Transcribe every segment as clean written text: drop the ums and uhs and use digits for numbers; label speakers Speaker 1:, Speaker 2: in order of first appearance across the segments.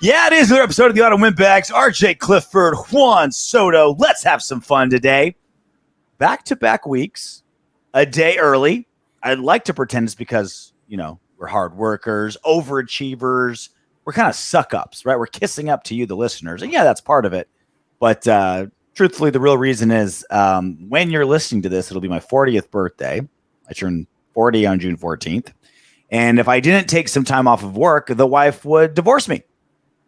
Speaker 1: Yeah, it is another episode of the Autumn Windbags. RJ Clifford, Juan Soto. Let's have some fun today. Back-to-back weeks, a day early. I'd like to pretend it's because, we're hard workers, overachievers. We're kind of suck-ups, right? We're kissing up to you, the listeners. And yeah, that's part of it. But truthfully, the real reason is when you're listening to this, it'll be my 40th birthday. I turned 40 on June 14th. And if I didn't take some time off of work, the wife would divorce me.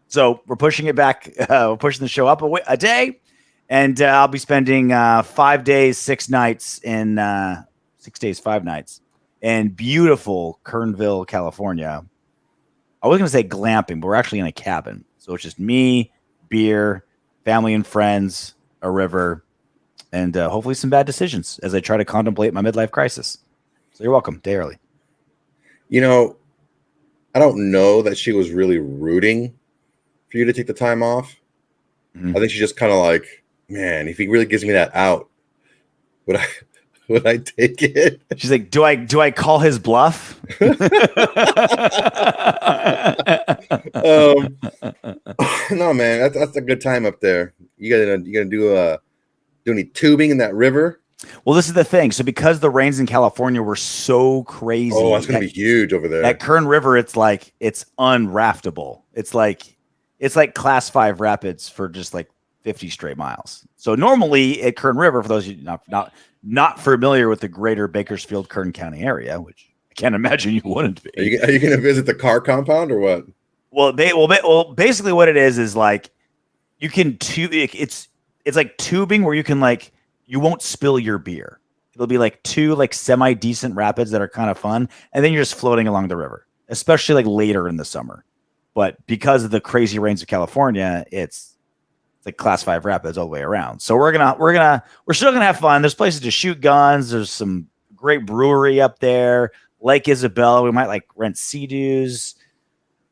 Speaker 1: So we're pushing it back. We're pushing the show up a day, and I'll be spending 5 days, 6 nights in 6 days, 5 nights in beautiful Kernville, California. I was going to say glamping, but we're actually in a cabin. So it's just me, beer, family and friends, a river, and hopefully some bad decisions as I try to contemplate my midlife crisis. So you're welcome. Day early.
Speaker 2: I don't know that she was really rooting for you to take the time off. I think she's just kind of like, man, if he really gives me that out, would I take it?
Speaker 1: She's like, do I call his bluff?
Speaker 2: No, man, that's a good time up there. You gonna do any tubing in that river?
Speaker 1: Well, this is the thing. So because the rains in California were so crazy,
Speaker 2: oh, it's gonna be huge over there.
Speaker 1: At Kern River, it's unraftable. It's like class 5 rapids for just like 50 straight miles. So normally at Kern River, for those of you not familiar with the greater Bakersfield, Kern County area, which I can't imagine you wouldn't be.
Speaker 2: Are you going to visit the car compound or what?
Speaker 1: Well, basically what it is like you can it's like tubing where you can you won't spill your beer. It'll be like 2 semi decent rapids that are kind of fun, and then you're just floating along the river, especially later in the summer. But because of the crazy rains of California, it's like class 5 rapids all the way around. So we're still gonna have fun. There's places to shoot guns. There's some great brewery up there. Lake Isabella. We might rent Sea-Doos.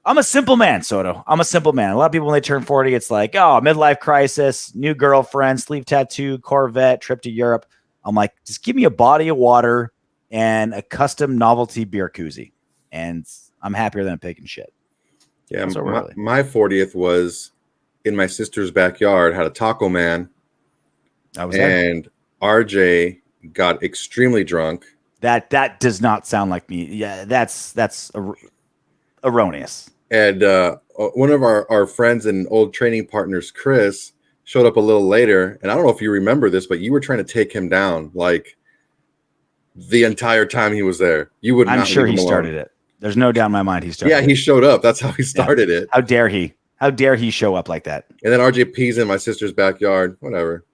Speaker 1: I'm a simple man, Soto. I'm a simple man. A lot of people when they turn 40, it's like, oh, midlife crisis, new girlfriend, sleeve tattoo, Corvette, trip to Europe. I'm like, just give me a body of water and a custom novelty beer koozie, and I'm happier than a pig and shit.
Speaker 2: Yeah, my 40th was in my sister's backyard, had a taco man. And RJ got extremely drunk.
Speaker 1: That does not sound like me. Yeah, that's erroneous.
Speaker 2: And one of our friends and old training partners, Chris, showed up a little later. And I don't know if you remember this, but you were trying to take him down the entire time he was there. I'm
Speaker 1: sure he started it. There's no doubt in my mind he started.
Speaker 2: Yeah, he showed up. That's how he started it.
Speaker 1: How dare he? How dare he show up like that?
Speaker 2: And then RJ pees in my sister's backyard. Whatever.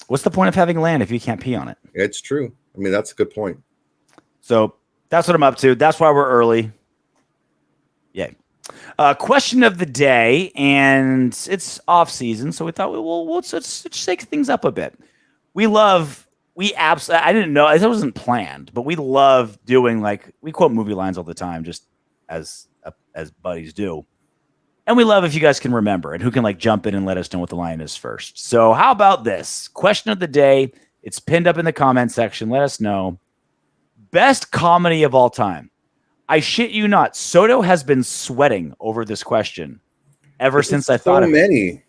Speaker 1: What's the point of having land if you can't pee on it?
Speaker 2: It's true. I mean, that's a good point.
Speaker 1: So that's what I'm up to. That's why we're early. Yay. Question of the day, and it's off season, so we thought let's shake things up a bit. I didn't know, it wasn't planned, but we love doing we quote movie lines all the time, just as buddies do. And we love if you guys can remember and who can jump in and let us know what the line is first. So how about this? Question of the day. It's pinned up in the comment section. Let us know. Best comedy of all time. I shit you not. Soto has been sweating over this question ever since I thought of it.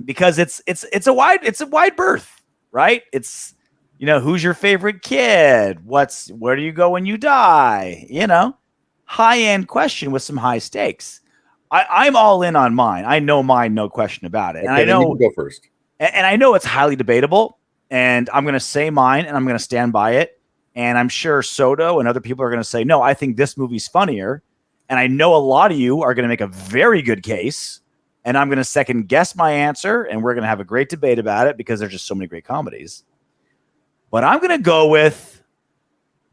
Speaker 1: Because it's a wide berth, right? It's, who's your favorite kid? Where do you go when you die? High-end question with some high stakes. I'm all in on mine. I know mine, no question about it.
Speaker 2: Okay,
Speaker 1: and I know
Speaker 2: you can go first.
Speaker 1: And I know it's highly debatable, and I'm going to say mine, and I'm going to stand by it. And I'm sure Soto and other people are going to say, no, I think this movie's funnier. And I know a lot of you are going to make a very good case, and I'm going to second guess my answer, and we're going to have a great debate about it because there's just so many great comedies. But I'm going to go with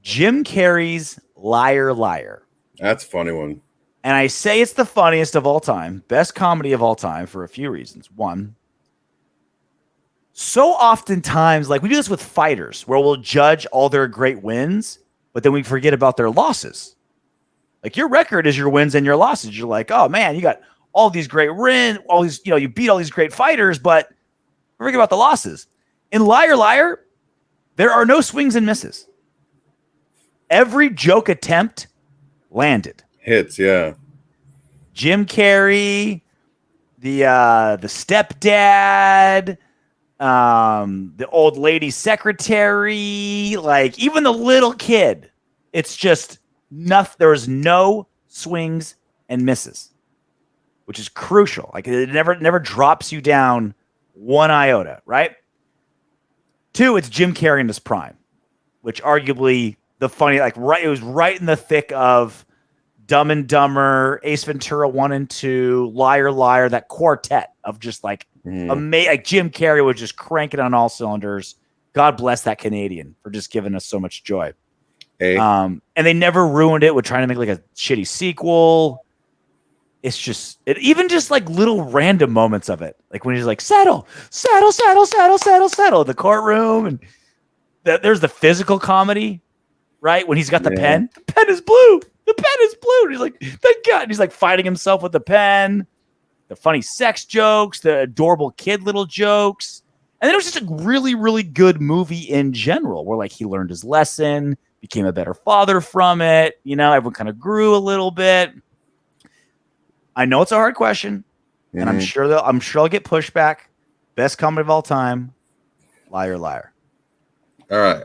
Speaker 1: Jim Carrey's Liar Liar.
Speaker 2: That's a funny one.
Speaker 1: And I say it's the funniest of all time, best comedy of all time for a few reasons. One, so oftentimes, we do this with fighters where we'll judge all their great wins, but then we forget about their losses. Your record is your wins and your losses. You're like, oh man, you got all these great wins, all these, you beat all these great fighters, but forget about the losses. In Liar Liar, there are no swings and misses. Every joke attempt landed.
Speaker 2: Hits, yeah.
Speaker 1: Jim Carrey, the stepdad, the old lady secretary, like even the little kid. It's just nothing. There was no swings and misses, which is crucial. Like it never drops you down one iota, right? 2, it's Jim Carrey in his prime, which arguably the funny, like it was right in the thick of Dumb and Dumber, Ace Ventura 1 and 2, Liar Liar, that quartet of just like like Jim Carrey was just cranking on all cylinders. God bless that Canadian for just giving us so much joy.
Speaker 2: Hey.
Speaker 1: And they never ruined it with trying to make like a shitty sequel. It's just even just like little random moments of it, like when he's like settle in the courtroom, and there's the physical comedy, right? When he's got the pen, the pen is blue. The pen is blue. And he's like, thank God. And he's like fighting himself with the pen. The funny sex jokes, the adorable kid little jokes, and then it was just a really, really good movie in general, where like he learned his lesson, became a better father from it. You know, everyone kind of grew a little bit. I know it's a hard question, and I'm sure I'll get pushback. Best comedy of all time, Liar Liar.
Speaker 2: All right,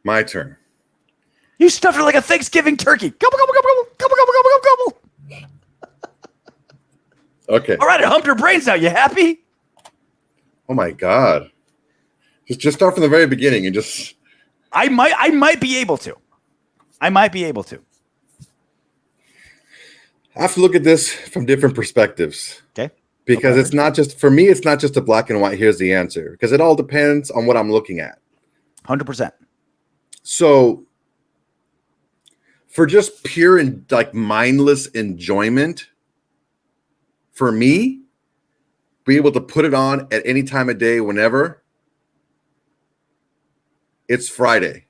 Speaker 2: my turn.
Speaker 1: You stuffed it like a Thanksgiving turkey. Gobble, gobble, gobble, gobble, gobble, gobble, gobble, gobble.
Speaker 2: Okay.
Speaker 1: All right, I humped your brains out. You happy?
Speaker 2: Oh my God. Just start from the very beginning and just.
Speaker 1: I might be able to. I
Speaker 2: have to look at this from different perspectives.
Speaker 1: Okay.
Speaker 2: Because it's not just, for me, it's not just a black and white, here's the answer. Because it all depends on what I'm looking at.
Speaker 1: 100%.
Speaker 2: So for just pure and like mindless enjoyment, for me, be able to put it on at any time of day, whenever, it's Friday.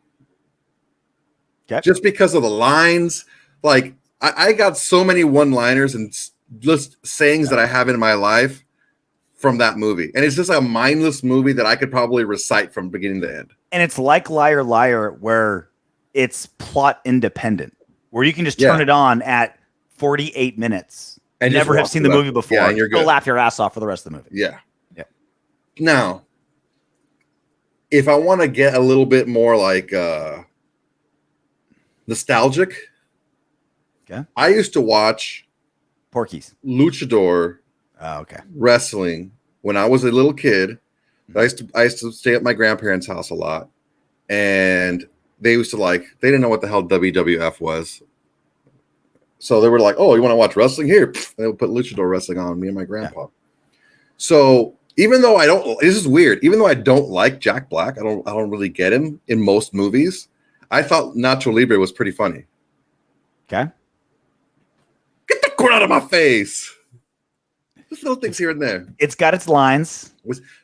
Speaker 1: Okay.
Speaker 2: Just because of the lines, like I got so many one-liners and just sayings that I have in my life from that movie. And it's just a mindless movie that I could probably recite from beginning to end.
Speaker 1: And it's like Liar Liar, where it's plot independent, where you can just turn it on at 48 minutes and never have seen the movie before.
Speaker 2: Yeah, and you're good.
Speaker 1: Go laugh your ass off for the rest of the movie.
Speaker 2: Yeah.
Speaker 1: Yeah.
Speaker 2: Now, if I want to get a little bit more like nostalgic,
Speaker 1: okay,
Speaker 2: I used to watch
Speaker 1: Porky's
Speaker 2: luchador wrestling when I was a little kid. I used to stay at my grandparents' house a lot, and they used to they didn't know what the hell WWF was. So they were like, "Oh, you want to watch wrestling? Here." And they would put luchador wrestling on, me and my grandpa. Yeah. So even though this is weird. Even though I don't like Jack Black, I don't really get him in most movies. I thought Nacho Libre was pretty funny.
Speaker 1: Okay.
Speaker 2: Get the corn out of my face. Just little things here and there.
Speaker 1: It's got its lines.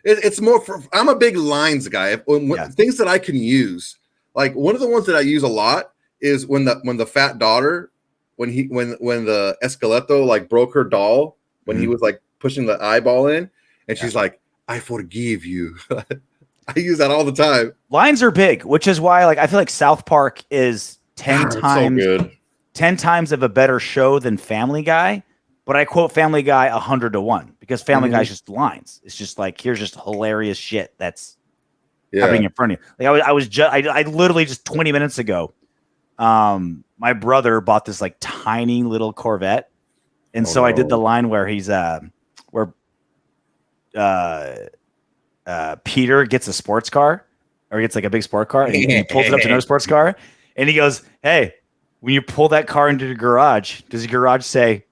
Speaker 2: It's more for. I'm a big lines guy. Things that I can use. Like one of the ones that I use a lot is when the fat daughter, when the Esqueleto broke her doll when he was pushing the eyeball in, and she's like, "I forgive you." I use that all the time.
Speaker 1: Lines are big, which is why I feel like South Park is 10 times of a better show than Family Guy. But I quote Family Guy 100-1 because Family Guy is just lines. It's just here's just hilarious shit that's happening in front of you. I literally just 20 minutes ago, my brother bought this tiny little Corvette, and I did the line where he's Peter gets a sports car, or he gets a big sport car, and he pulls it up to another sports car, and he goes, "Hey, when you pull that car into the garage, does the garage say,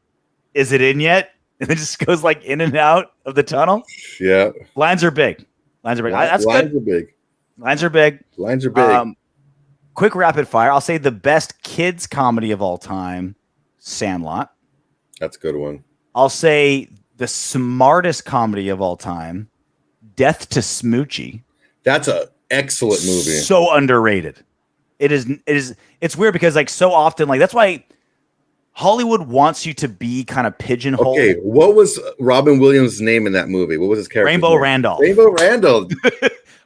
Speaker 1: 'Is it in yet?'" And it just goes in and out of the tunnel.
Speaker 2: Yeah.
Speaker 1: Lines are big. That's good.
Speaker 2: Lines are big.
Speaker 1: Lines are big.
Speaker 2: Lines are big.
Speaker 1: Quick rapid fire. I'll say the best kids comedy of all time, Sandlot.
Speaker 2: That's a good one.
Speaker 1: I'll say the smartest comedy of all time, Death to Smoochy.
Speaker 2: That's an excellent movie.
Speaker 1: So underrated. It's weird because so often that's why Hollywood wants you to be kind of pigeonholed.
Speaker 2: Okay, what was Robin Williams' name in that movie? What was his character?
Speaker 1: Rainbow Randolph.
Speaker 2: Rainbow Randolph.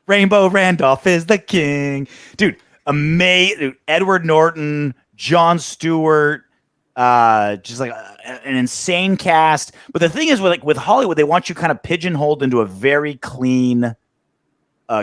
Speaker 1: Rainbow Randolph is the king. Dude, amazing. Edward Norton, Jon Stewart, Just like an insane cast. But the thing is, with Hollywood, they want you kind of pigeonholed into a very clean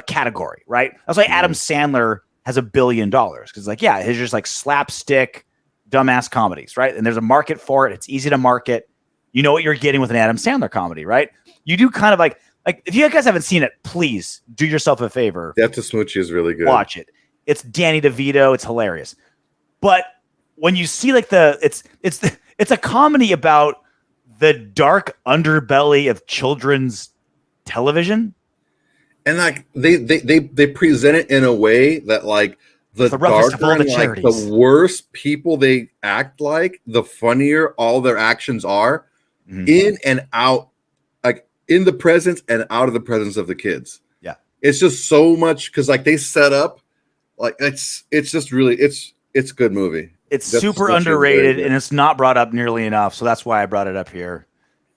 Speaker 1: category, right? That's why Adam Sandler has $1 billion because, like, yeah, his just like slapstick, dumbass comedies, right? And there's a market for it. It's easy to market. You know what you're getting with an Adam Sandler comedy, right? You do kind of like if you guys haven't seen it, please do yourself a favor.
Speaker 2: Death to Smoochy is really good.
Speaker 1: Watch it. It's Danny DeVito. It's hilarious. But when you see like it's a comedy about the dark underbelly of children's television.
Speaker 2: And like they present it in a way that like the darker and like the worse people they act like, the funnier all their actions are in and out, like in the presence and out of the presence of the kids.
Speaker 1: Yeah.
Speaker 2: It's just so much because like they set up like it's just really it's a good movie.
Speaker 1: It's super underrated and it's not brought up nearly enough. So that's why I brought it up here.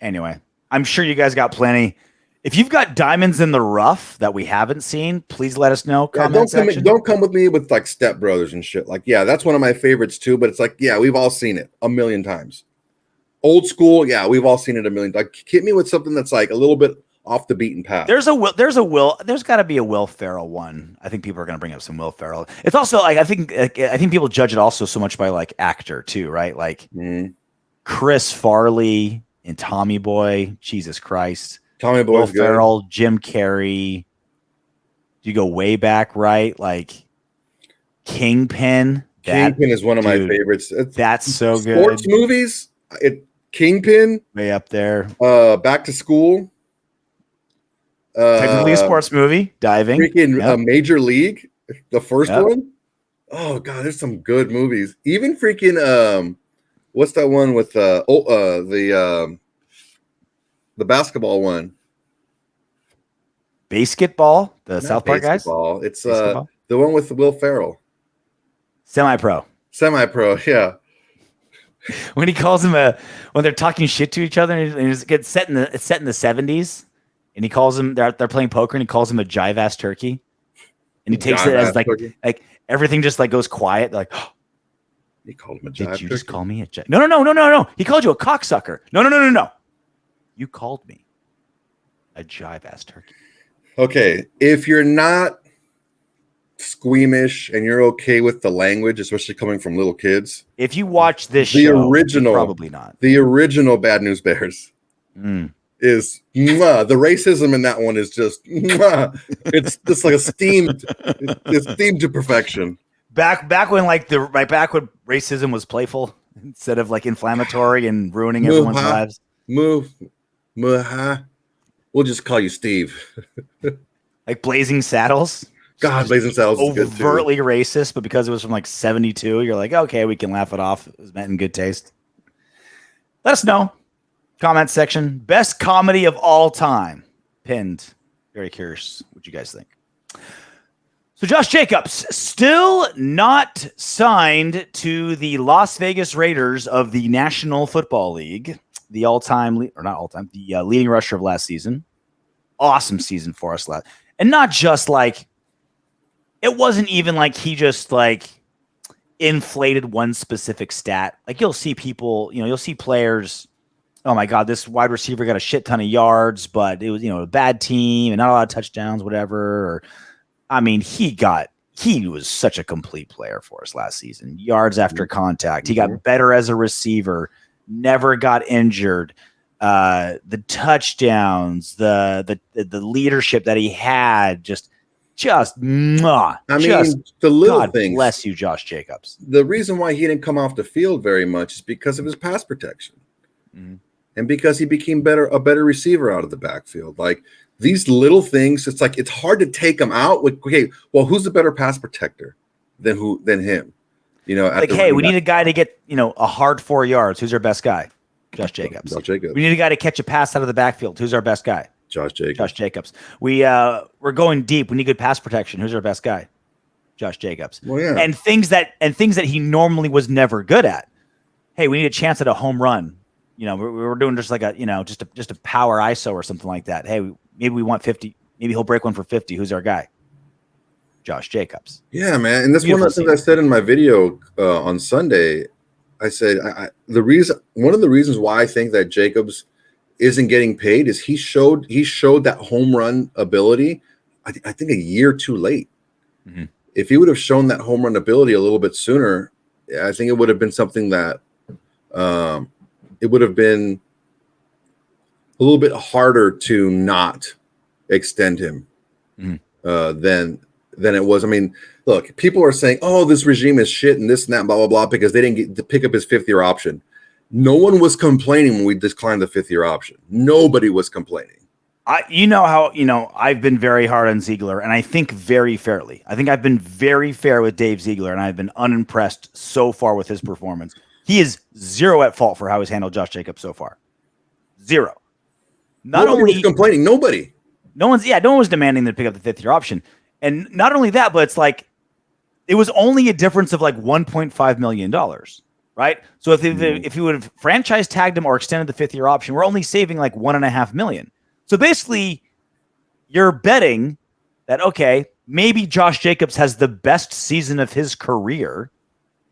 Speaker 1: Anyway, I'm sure you guys got plenty. If you've got diamonds in the rough that we haven't seen, please let us know.
Speaker 2: Don't come with me with like Step Brothers and shit. Like, yeah, that's one of my favorites too. But it's like, yeah, we've all seen it a million times. Old school, yeah, we've all seen it a million. Like, hit me with something that's like a little bit off the beaten path. There's
Speaker 1: got to be a Will Ferrell one. I think people are going to bring up some Will Ferrell. It's also like I think people judge it also so much by like actor too, right? Like Chris Farley and Tommy Boy. Jesus Christ.
Speaker 2: Tommy Boy,
Speaker 1: Will Ferrell, Jim Carrey. Do you go way back, right? Like Kingpin.
Speaker 2: Kingpin is one of my favorites.
Speaker 1: That's so good.
Speaker 2: Sports movies. Kingpin
Speaker 1: way up there.
Speaker 2: Back to School.
Speaker 1: Technically a sports movie. Diving.
Speaker 2: Freaking Major League. The first one. Oh god, there's some good movies. Even freaking what's that one with the basketball one?
Speaker 1: Basketball? The South Park guys?
Speaker 2: It's the one with Will Ferrell.
Speaker 1: Semi-pro,
Speaker 2: yeah.
Speaker 1: When he calls him when they're talking shit to each other, and it's set in the 70s, and he calls him they're playing poker, and he calls him a jive ass turkey, and he takes it as like everything just like goes quiet. They're like, oh,
Speaker 2: he called him a jive
Speaker 1: did you
Speaker 2: turkey?
Speaker 1: just call me a jive? No. He called you a cocksucker. No. You called me a jive ass turkey.
Speaker 2: Okay, if you're not squeamish and you're okay with the language, especially coming from little kids,
Speaker 1: if you watch this
Speaker 2: original,
Speaker 1: probably not.
Speaker 2: The original Bad News Bears is the racism in that one is just it's just like it's steamed to perfection.
Speaker 1: Back when racism was playful instead of like inflammatory and ruining everyone's lives.
Speaker 2: We'll just call you Steve.
Speaker 1: Like Blazing Saddles.
Speaker 2: God, Blazing Saddles is good too.
Speaker 1: Overtly racist, but because it was from like 72, you're like, okay, we can laugh it off. It was meant in good taste. Let us know. Comment section. Best comedy of all time. Pinned. Very curious what you guys think. So Josh Jacobs still not signed to the Las Vegas Raiders of the National Football League. The leading rusher of last season. Awesome season for us last. And not just like, it wasn't even like he just like inflated one specific stat. Like you'll see people, you'll see players, oh my God, this wide receiver got a shit ton of yards, but it was, a bad team and not a lot of touchdowns, whatever. Or, I mean, he was such a complete player for us last season. Yards after contact. He got better as a receiver. Never got injured. The touchdowns, the leadership that he had, the little
Speaker 2: God things.
Speaker 1: Bless you, Josh Jacobs.
Speaker 2: The reason why he didn't come off the field very much is because of his pass protection, and because he became a better receiver out of the backfield. Like these little things, it's like it's hard to take him out. Okay, well, who's the better pass protector than him?
Speaker 1: Like, hey, we need a guy to get, a hard 4 yards. Who's our best guy? Josh Jacobs. We need a guy to catch a pass out of the backfield. Who's our best guy?
Speaker 2: Josh Jacobs.
Speaker 1: We're going deep. We need good pass protection. Who's our best guy? Josh Jacobs.
Speaker 2: Well, yeah.
Speaker 1: And things that he normally was never good at. Hey, we need a chance at a home run. We're doing just like just a power ISO or something like that. Hey, maybe we want 50. Maybe he'll break one for 50. Who's our guy? Josh Jacobs.
Speaker 2: Yeah, man. And that's one of the things I said in my video on Sunday. I said one of the reasons why I think that Jacobs isn't getting paid is he showed that home run ability. I think a year too late. Mm-hmm. If he would have shown that home run ability a little bit sooner, I think it would have been something that it would have been a little bit harder to not extend him than it was. I mean, look, people are saying, "Oh, this regime is shit," and this and that, blah blah blah, because they didn't get to pick up his fifth-year option. No one was complaining when we declined the fifth-year option. Nobody was complaining.
Speaker 1: I've been very hard on Ziegler, and I think very fairly. I think I've been very fair with Dave Ziegler, and I've been unimpressed so far with his performance. He is zero at fault for how he's handled Josh Jacobs so far. Zero.
Speaker 2: Nobody was complaining. Nobody.
Speaker 1: No one was demanding to pick up the fifth-year option. And not only that, but it's like it was only a difference of like $1.5 million, right? So if you would have franchise tagged him or extended the fifth-year option, we're only saving like $1.5 million. So basically, you're betting that, okay, maybe Josh Jacobs has the best season of his career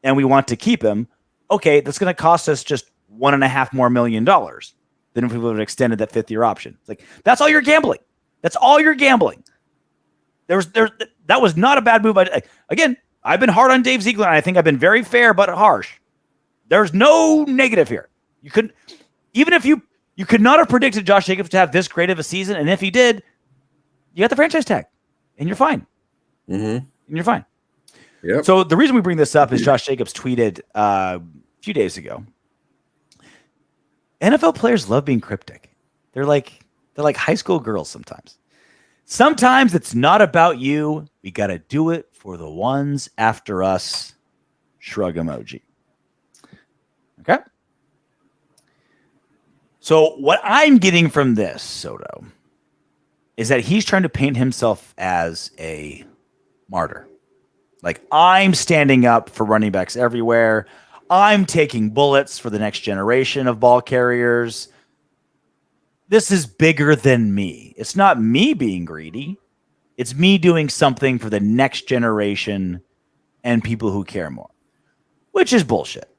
Speaker 1: and we want to keep him. Okay, that's going to cost us just $1.5 million more than if we would have extended that fifth-year option. It's like, that's all you're gambling. That's all you're gambling. That was not a bad move. Again, I've been hard on Dave Ziegler, and I think I've been very fair but harsh. There's no negative here. You couldn't, even if you could not have predicted Josh Jacobs to have this great of a season, and if he did, you got the franchise tag, and you're fine.
Speaker 2: Mm-hmm.
Speaker 1: And you're fine.
Speaker 2: Yep.
Speaker 1: So the reason we bring this up is Josh Jacobs tweeted a few days ago, NFL players love being cryptic. They're like high school girls sometimes. Sometimes it's not about you. We got to do it for the ones after us. Shrug emoji. Okay? So what I'm getting from this, Soto, is that he's trying to paint himself as a martyr. Like, I'm standing up for running backs everywhere. I'm taking bullets for the next generation of ball carriers. This is bigger than me. It's not me being greedy. It's me doing something for the next generation and people who care more, which is bullshit.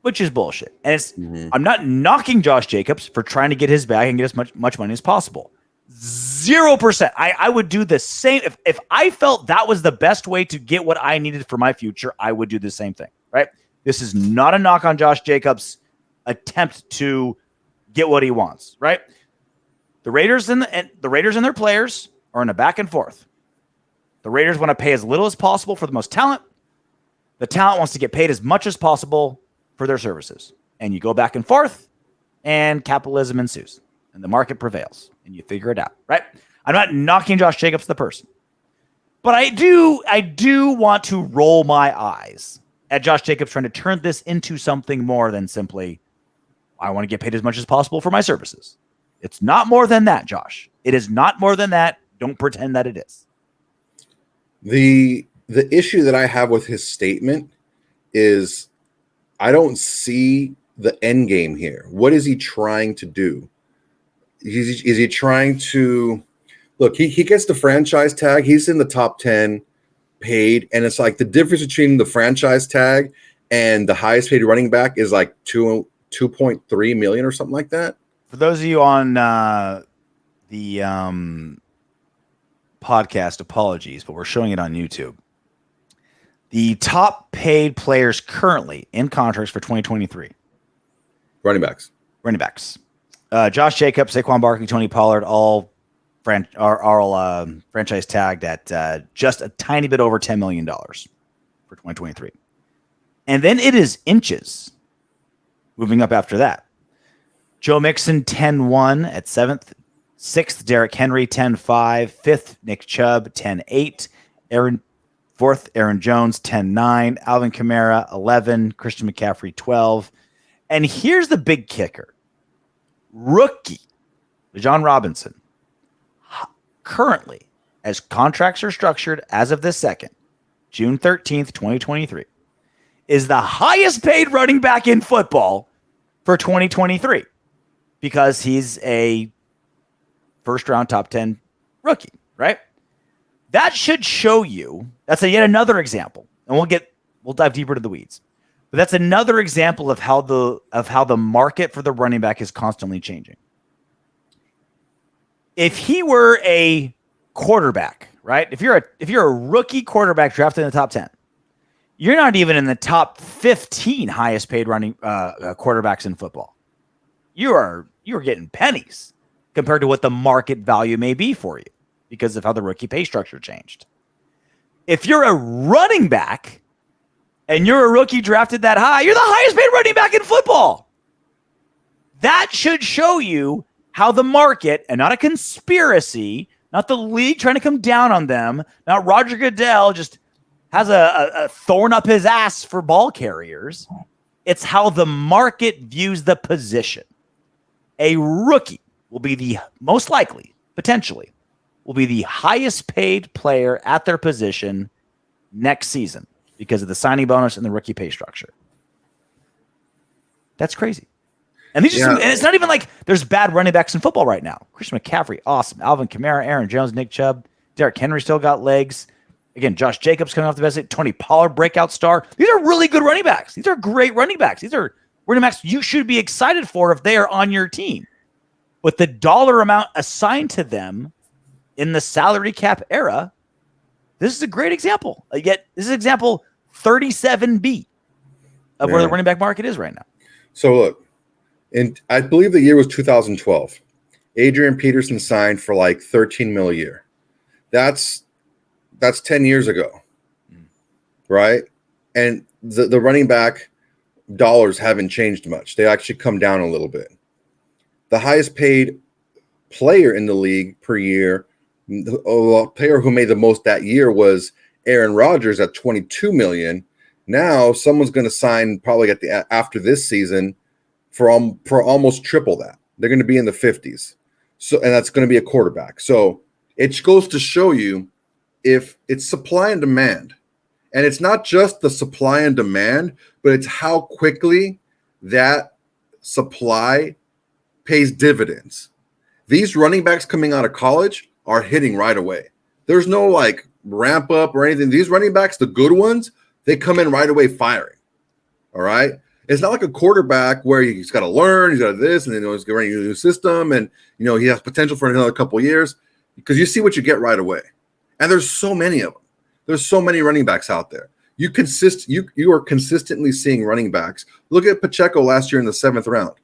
Speaker 1: And it's I'm not knocking Josh Jacobs for trying to get his bag and get as much money as possible. 0%. I would do the same. If I felt that was the best way to get what I needed for my future, I would do the same thing, right? This is not a knock on Josh Jacobs' attempt to get what he wants, right? The Raiders and their players are in a back and forth. The Raiders want to pay as little as possible for the most talent. The talent wants to get paid as much as possible for their services. And you go back and forth, and capitalism ensues, and the market prevails, and you figure it out, right? I'm not knocking Josh Jacobs the person, but I do want to roll my eyes at Josh Jacobs trying to turn this into something more than simply, I want to get paid as much as possible for my services. It's not more than that, Josh. It is not more than that. Don't pretend that it is.
Speaker 2: The issue that I have with his statement is I don't see the end game here. What is he trying to do? Is he trying to look? He gets the franchise tag. He's in the top 10 paid, and it's like the difference between the franchise tag and the highest paid running back is like 2.3 million or something like that.
Speaker 1: For those of you on the podcast, apologies, but we're showing it on YouTube. The top paid players currently in contracts for 2023.
Speaker 2: Running backs.
Speaker 1: Josh Jacobs, Saquon Barkley, Tony Pollard, all franchise tagged at just a tiny bit over $10 million for 2023. And then it is inches moving up after that. Joe Mixon, 10-1 at 7th. 6th, Derrick Henry, 10-5. 5th, Nick Chubb, 10-8. 4th, Aaron Jones, 10-9. Alvin Kamara, 11. Christian McCaffrey, 12. And here's the big kicker. Rookie, Bijan Robinson, currently, as contracts are structured as of this second, June 13th, 2023, is the highest paid running back in football for 2023 because he's a first-round top 10 rookie, right? That should show you, that's yet another example, and we'll dive deeper into the weeds. But that's another example of how the market for the running back is constantly changing. If he were a quarterback, right? If you're a rookie quarterback drafted in the top 10, you're not even in the top 15 highest paid running quarterbacks in football. You're getting pennies compared to what the market value may be for you because of how the rookie pay structure changed. If you're a running back and you're a rookie drafted that high, you're the highest paid running back in football. That should show you how the market, and not a conspiracy, not the league trying to come down on them, not Roger Goodell just has a thorn up his ass for ball carriers. It's how the market views the position. A rookie will be the most likely, potentially, will be the highest paid player at their position next season because of the signing bonus and the rookie pay structure. That's crazy. And these and it's not even like there's bad running backs in football right now. Christian McCaffrey, awesome. Alvin Kamara, Aaron Jones, Nick Chubb, Derrick Henry still got legs. Again, Josh Jacobs coming off the best. Tony Pollard, breakout star. These are really good running backs. These are great running backs. These are running backs you should be excited for if they are on your team. But the dollar amount assigned to them in the salary cap era, this is a great example. Yet this is example 37B of where the running back market is right now.
Speaker 2: So look, and I believe the year was 2012. Adrian Peterson signed for like $13 million a year. That's 10 years ago, right? And the running back dollars haven't changed much. They actually come down a little bit. The highest paid player in the league per year, the player who made the most that year was Aaron Rodgers at $22 million. Now someone's going to sign probably after this season for almost triple that. They're going to be in the 50s. So, and that's going to be a quarterback. So it goes to show you if it's supply and demand, and it's not just the supply and demand, but it's how quickly that supply pays dividends. These running backs coming out of college are hitting right away. There's no like ramp up or anything. These running backs, the good ones, they come in right away firing. All right. It's not like a quarterback where he's got to learn, he's got this, and then he's getting a new system, and he has potential for another couple of years, because you see what you get right away. And there's so many of them. There's so many running backs out there. You are consistently seeing running backs. Look at Pacheco last year in the 7th round.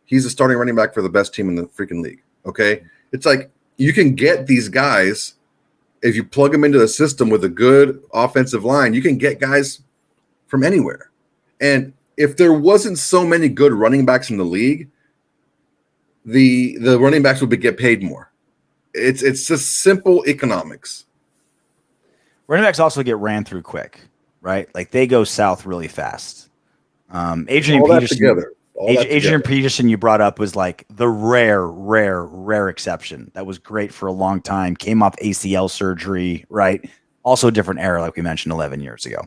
Speaker 2: He's a starting running back for the best team in the freaking league. Okay. It's like you can get these guys if you plug them into the system with a good offensive line. You can get guys from anywhere. And if there wasn't so many good running backs in the league, the running backs would get paid more. It's just simple economics.
Speaker 1: Running backs also get ran through quick, right? Like they go south really fast. Adrian Peterson you brought up was like the rare exception. That was great for a long time. Came off ACL surgery, right? Also a different era, like we mentioned 11 years ago.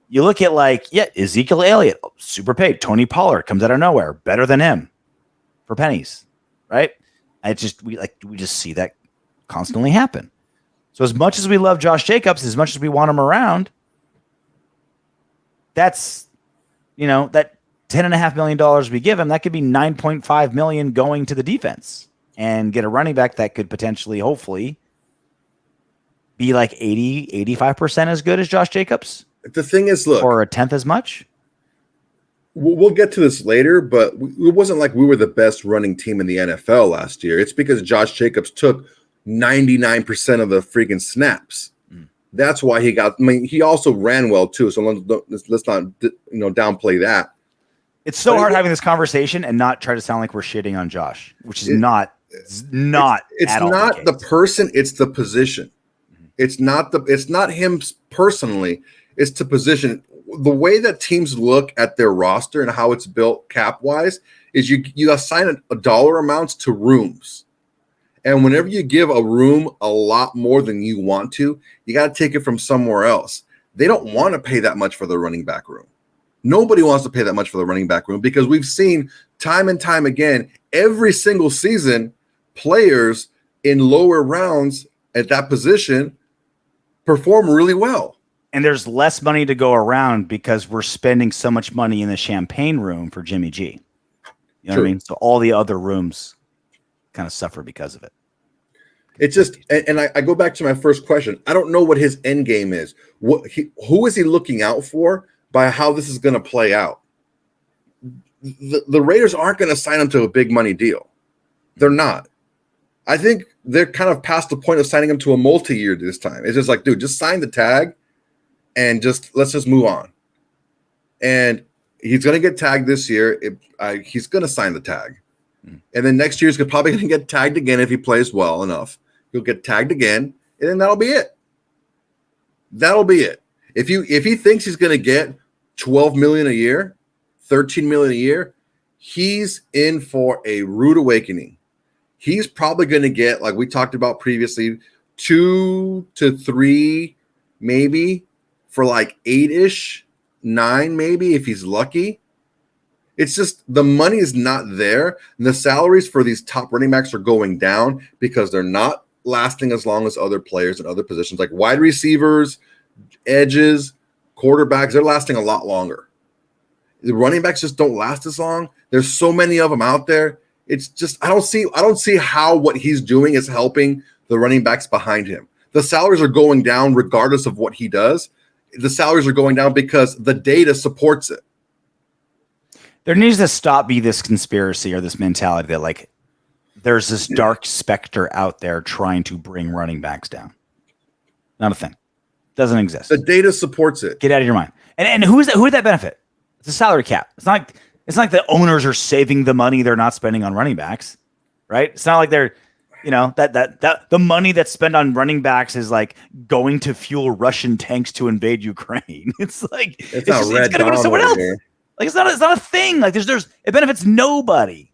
Speaker 1: You look at Ezekiel Elliott, super paid. Tony Pollard comes out of nowhere, better than him for pennies, right? We just see that constantly happen. So as much as we love Josh Jacobs, as much as we want him around, that's that $10.5 million we give him, that could be $9.5 million going to the defense and get a running back that could potentially, hopefully, be like 85% as good as Josh Jacobs.
Speaker 2: The thing is, look,
Speaker 1: or a tenth as much.
Speaker 2: We'll get to this later, but it wasn't like we were the best running team in the NFL last year. It's because Josh Jacobs took 99% of the freaking snaps. That's why he got. I mean, he also ran well too. So let's not downplay that.
Speaker 1: It's so hard having this conversation and not try to sound like we're shitting on Josh, which is not. It's not
Speaker 2: the person. It's the position. It's not him personally. It's to position. The way that teams look at their roster and how it's built cap wise is you assign a dollar amounts to rooms. And whenever you give a room a lot more than you want to, you got to take it from somewhere else. They don't want to pay that much for the running back room. Nobody wants to pay that much for the running back room because we've seen time and time again, every single season, players in lower rounds at that position perform really well.
Speaker 1: And there's less money to go around because we're spending so much money in the champagne room for Jimmy G. You know what I mean? So all the other rooms kind of suffer because of it.
Speaker 2: It's just, and I go back to my first question. I don't know what his end game is. Who is he looking out for by how this is going to play out? The Raiders aren't going to sign him to a big money deal. They're not. I think they're kind of past the point of signing him to a multi-year this time. It's just like, dude, just sign the tag and let's just move on. And he's going to get tagged this year. He's going to sign the tag. And then next year he's probably going to get tagged again if he plays well enough. He'll get tagged again, and then that'll be it. That'll be it. If he thinks he's going to get $12 million a year, $13 million a year, he's in for a rude awakening. He's probably going to get, like we talked about previously, 2 to 3, maybe for like 8-ish, 9 maybe if he's lucky. It's just the money is not there. And the salaries for these top running backs are going down because they're not lasting as long as other players in other positions like wide receivers, edges, quarterbacks. They're lasting a lot longer. The running backs just don't last as long. There's so many of them out there. It's just I don't see how what he's doing is helping the running backs behind him. The salaries are going down regardless of what he does. The salaries are going down because the data supports it.
Speaker 1: There needs to stop be this conspiracy or this mentality that like there's this dark specter out there trying to bring running backs down. Not a thing. Doesn't exist.
Speaker 2: The data supports it.
Speaker 1: Get out of your mind. And who would that benefit? It's a salary cap. It's not like the owners are saving the money they're not spending on running backs, right? It's not like they're, that the money that's spent on running backs is like going to fuel Russian tanks to invade Ukraine. It's like it's going to go to someone else.
Speaker 2: Here.
Speaker 1: Like it's not a thing. Like there's it benefits nobody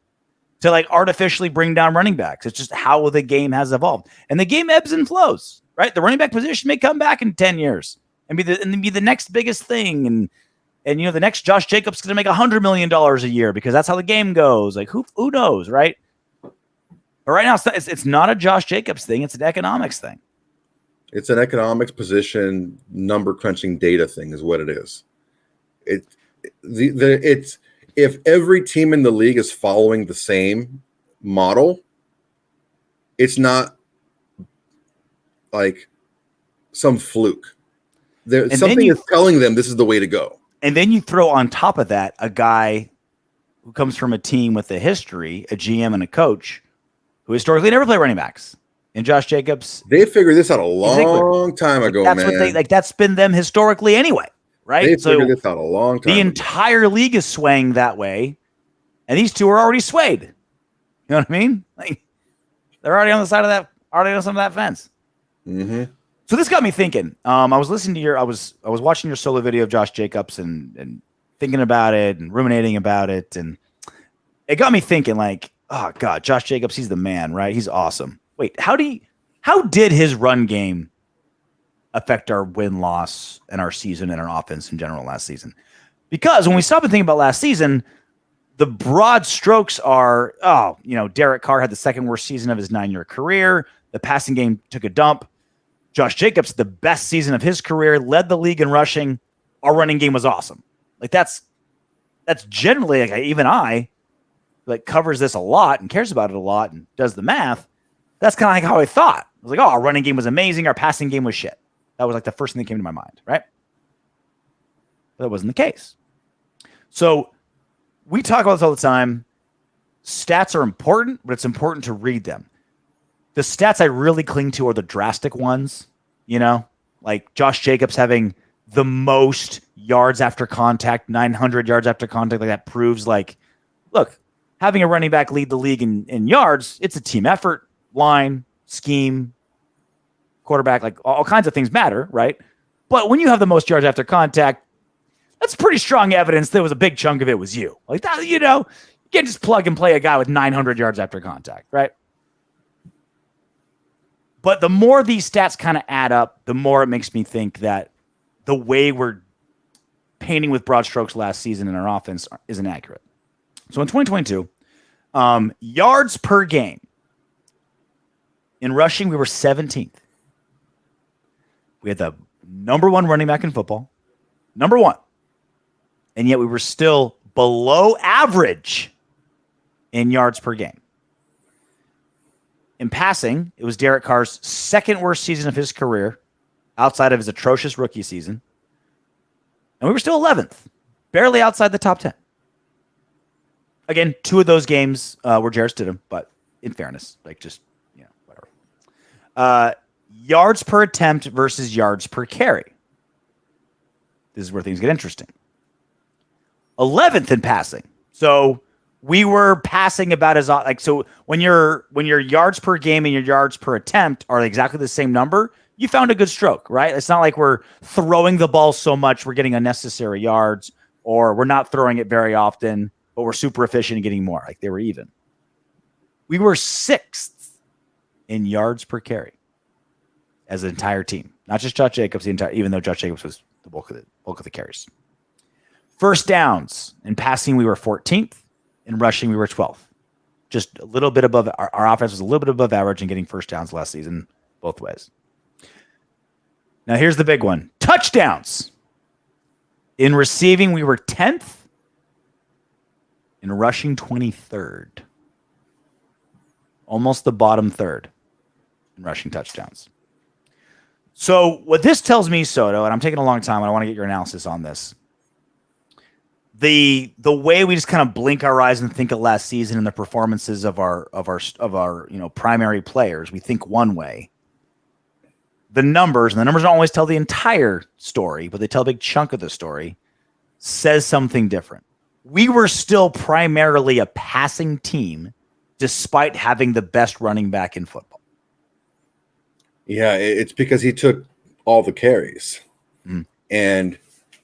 Speaker 1: to like artificially bring down running backs. It's just how the game has evolved, and the game ebbs and flows. Right, the running back position may come back in 10 years and be the next biggest thing, and the next Josh Jacobs is going to make $100 million a year because that's how the game goes. Like who knows, right? But right now it's not a Josh Jacobs thing. It's an economics thing.
Speaker 2: It's an economics position number crunching data thing is what it is. It's if every team in the league is following the same model, it's not like some fluke. Something is telling them this is the way to go.
Speaker 1: And then you throw on top of that a guy who comes from a team with a history, a GM and a coach who historically never played running backs. And Josh Jacobs.
Speaker 2: They figured this out a long time ago,
Speaker 1: that's
Speaker 2: man.
Speaker 1: What that's been them historically anyway. Right?
Speaker 2: They figured this out a long time
Speaker 1: ago.
Speaker 2: The
Speaker 1: entire league is swaying that way, and these two are already swayed. You know what I mean? Like they're already on the side of that, already on some of that fence.
Speaker 2: Mm-hmm.
Speaker 1: So this got me thinking. I was listening to I was watching your solo video of Josh Jacobs and thinking about it and ruminating about it, and it got me thinking. Like, oh God, Josh Jacobs, he's the man, right? He's awesome. Wait, how did his run game affect our win-loss and our season and our offense in general last season? Because when we stop and think about last season, the broad strokes are, Derek Carr had the second worst season of his 9-year career. The passing game took a dump. Josh Jacobs, the best season of his career, led the league in rushing. Our running game was awesome. Like that's generally like even I like covers this a lot and cares about it a lot and does the math. That's kind of like how I thought. I was like, oh, our running game was amazing. Our passing game was shit. That was like the first thing that came to my mind, right? But that wasn't the case. So we talk about this all the time. Stats are important, but it's important to read them. The stats I really cling to are the drastic ones, like Josh Jacobs having the most yards after contact, 900 yards after contact. Like that proves like, look, having a running back lead the league in yards, it's a team effort, line, scheme, quarterback, like all kinds of things matter, right? But when you have the most yards after contact, that's pretty strong evidence there was a big chunk of it was you. Like that, you can't just plug and play a guy with 900 yards after contact, right? But the more these stats kind of add up, the more it makes me think that the way we're painting with broad strokes last season in our offense isn't accurate. So in 2022, yards per game in rushing, we were 17th. We had the number one running back in football, number one. And yet we were still below average in yards per game. In passing, it was Derek Carr's second worst season of his career outside of his atrocious rookie season. And we were still 11th, barely outside the top 10. Again, 2 of those games were Jarrett Stidham, but in fairness, whatever. Yards per attempt versus yards per carry. This is where things get interesting. 11th in passing. So we were passing about as so when your yards per game and your yards per attempt are exactly the same number, you found a good stroke, right? It's not like we're throwing the ball so much we're getting unnecessary yards, or we're not throwing it very often, but we're super efficient in getting more. Like they were even. We were 6th in yards per carry as an entire team, not just Josh Jacobs. Even though Josh Jacobs was the bulk of the carries. First downs in passing, we were 14th. In rushing, we were 12th. Just a little bit above. Our offense was a little bit above average in getting first downs last season, both ways. Now, here's the big one. Touchdowns. In receiving, we were 10th. In rushing, 23rd. Almost the bottom third in rushing touchdowns. So what this tells me, Soto, and I'm taking a long time, and I want to get your analysis on this. The way we just kind of blink our eyes and think of last season and the performances of our primary players, we think one way. The numbers don't always tell the entire story, but they tell a big chunk of the story, says something different. We were still primarily a passing team despite having the best running back in football.
Speaker 2: Yeah, it's because he took all the carries. And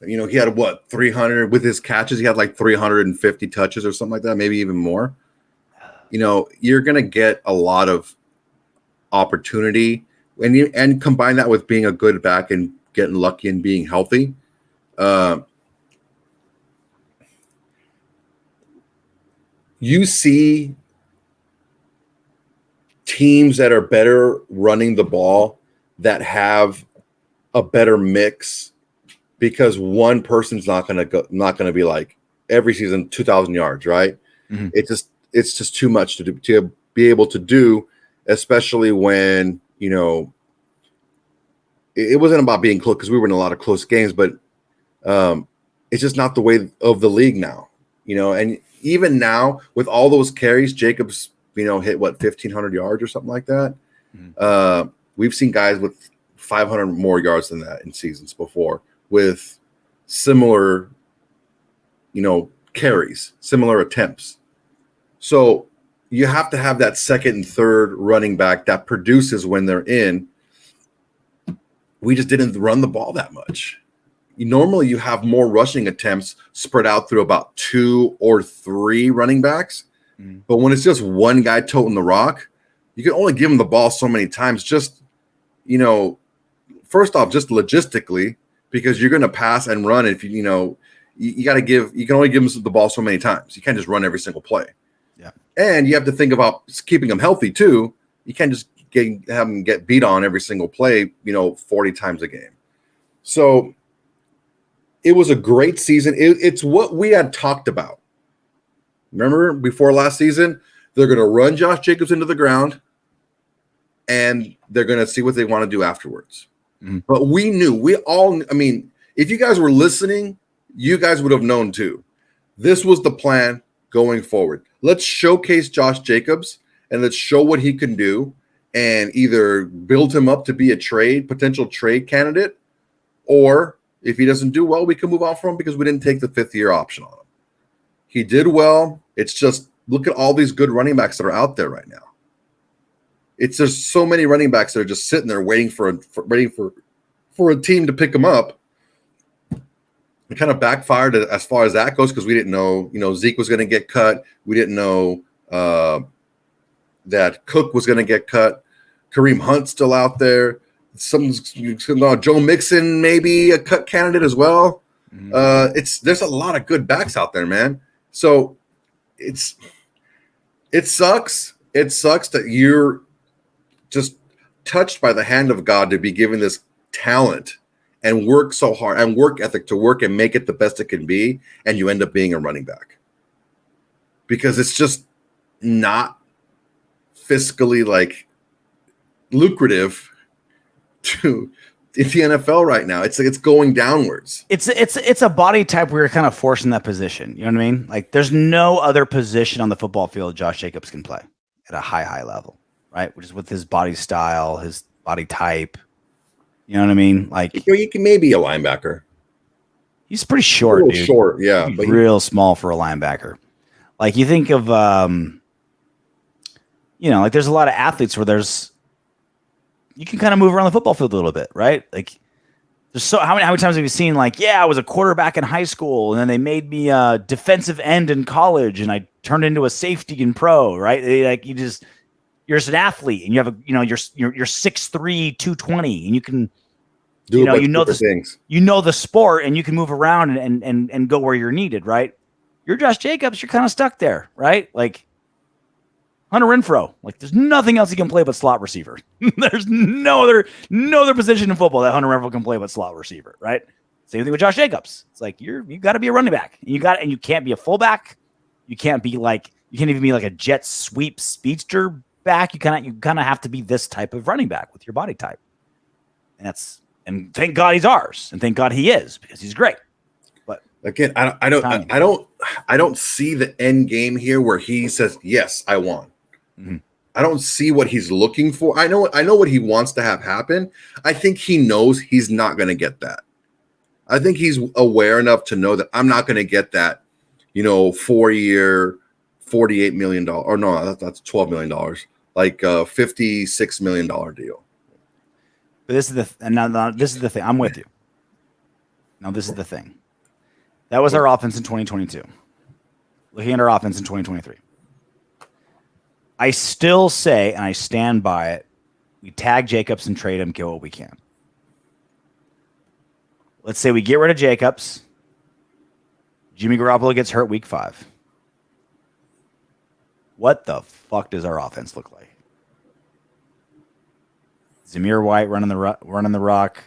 Speaker 2: he had 300 with his catches. He had like 350 touches or something like that, maybe even more. You're going to get a lot of opportunity and combine that with being a good back and getting lucky and being healthy. You see teams that are better running the ball that have a better mix, because one person's not going to be like every season 2,000 yards, right? Mm-hmm. It's just too much to do, to be able to do, especially when it wasn't about being close, because we were in a lot of close games, but it's just not the way of the league now, And even now with all those carries, Jacobs hit 1,500 yards or something like that. Mm-hmm. We've seen guys with 500 more yards than that in seasons before, with similar, carries, similar attempts. So you have to have that second and third running back that produces when they're in. We just didn't run the ball that much. Normally you have more rushing attempts spread out through about 2 or 3 running backs. Mm-hmm. But when it's just one guy toting the rock, you can only give him the ball so many times. Just, first off, just logistically, because you're going to pass and run. If you can only give him the ball so many times. You can't just run every single play. Yeah. And you have to think about keeping him healthy too. You can't just have him get beat on every single play, 40 times a game. So it was a great season. It's what we had talked about. Remember before last season, they're going to run Josh Jacobs into the ground and they're going to see what they want to do afterwards. Mm-hmm. But we knew, if you guys were listening, you guys would have known too. This was the plan going forward. Let's showcase Josh Jacobs and let's show what he can do, and either build him up to be a potential trade candidate, or if he doesn't do well, we can move on from him because we didn't take the 5th-year option on him. He did well. It's just, look at all these good running backs that are out there right now. There's so many running backs that are just sitting there waiting for a team to pick them up. It kind of backfired as far as that goes, because we didn't know, Zeke was going to get cut. We didn't know that Cook was going to get cut. Kareem Hunt's still out there. Joe Mixon, maybe a cut candidate as well. Mm-hmm. There's a lot of good backs out there, man. So it sucks. It sucks that you're just touched by the hand of God to be given this talent and work so hard and work ethic to work and make it the best it can be, and you end up being a running back because it's just not fiscally like lucrative to in the NFL right now. It's going downwards.
Speaker 1: It's a body type where you're kind of forcing that position. You know what I mean? Like there's no other position on the football field Josh Jacobs can play at a high level, right? Which is with his body style, his body type. You know what I mean? Like
Speaker 2: you can maybe a linebacker.
Speaker 1: He's pretty short, dude.
Speaker 2: Short, yeah,
Speaker 1: but real small for a linebacker. Like you think of, like there's a lot of athletes where you can kind of move around the football field a little bit, right? Like there's how many times have you seen like, yeah, I was a quarterback in high school and then they made me a defensive end in college and I turned into a safety in pro, right? You're just an athlete and you have you're 6'3", 220 and you can
Speaker 2: things.
Speaker 1: You know the sport and you can move around and go where you're needed, right? You're Josh Jacobs, you're kind of stuck there, right? Like Hunter Renfrow, like there's nothing else he can play but slot receiver. There's no other position in football that Hunter Renfrow can play but slot receiver, right? Same thing with Josh Jacobs. It's like you got to be a running back. And you can't be a fullback. You can't even be like a jet sweep speedster back. You kind of have to be this type of running back with your body type. And thank God he's ours, and thank God he is because he's great. But
Speaker 2: again, I don't see the end game here where he says, "Yes, I won." Mm-hmm. I don't see what he's looking for. I know what he wants to have happen. I think he knows he's not going to get that. I think he's aware enough to know that I'm not going to get that, 4-year, $48 million, or no, that's $12 million, like a $56 million deal.
Speaker 1: But this is this is the thing. I'm with you. Now this is the thing. That was our offense in 2022. Looking at our offense in 2023. I still say, and I stand by it, we tag Jacobs and trade him, get what we can. Let's say we get rid of Jacobs. Jimmy Garoppolo gets hurt week 5. What the fuck does our offense look like? Zamir White running the rock,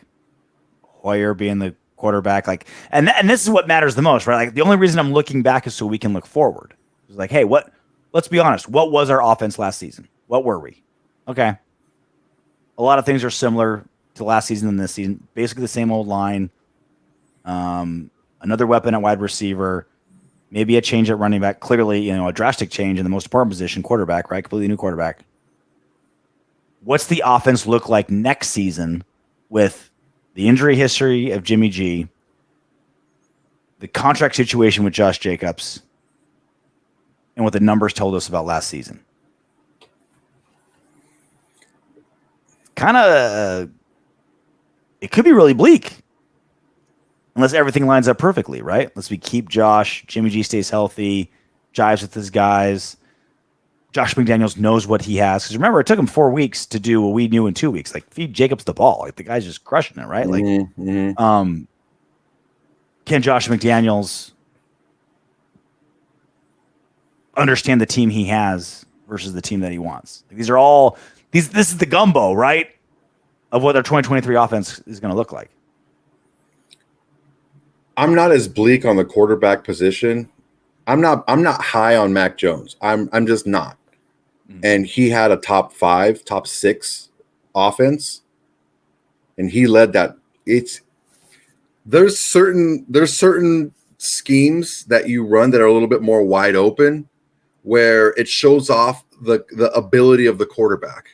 Speaker 1: Hoyer being the quarterback, and this is what matters the most, right? Like the only reason I'm looking back is so we can look forward. It's like, hey, let's be honest. What was our offense last season? What were we? Okay. A lot of things are similar to last season and this season. Basically the same old line. Another weapon at wide receiver. Maybe a change at running back. Clearly, a drastic change in the most important position, quarterback, right? Completely new quarterback. What's the offense look like next season with the injury history of Jimmy G, the contract situation with Josh Jacobs, and what the numbers told us about last season? It could be really bleak unless everything lines up perfectly, right? Unless we keep Josh, Jimmy G stays healthy, jives with his guys. Josh McDaniels knows what he has. Because remember, it took him 4 weeks to do what we knew in 2 weeks. Like, feed Jacobs the ball. Like, the guy's just crushing it, right? Can Josh McDaniels understand the team he has versus the team that he wants? Like, this is the gumbo, right? Of what their 2023 offense is going to look like.
Speaker 2: I'm not as bleak on the quarterback position. I'm not high on Mac Jones. I'm just not. And he had a top 5, top 6 offense, and he led that. There's certain schemes that you run that are a little bit more wide open, where it shows off the ability of the quarterback,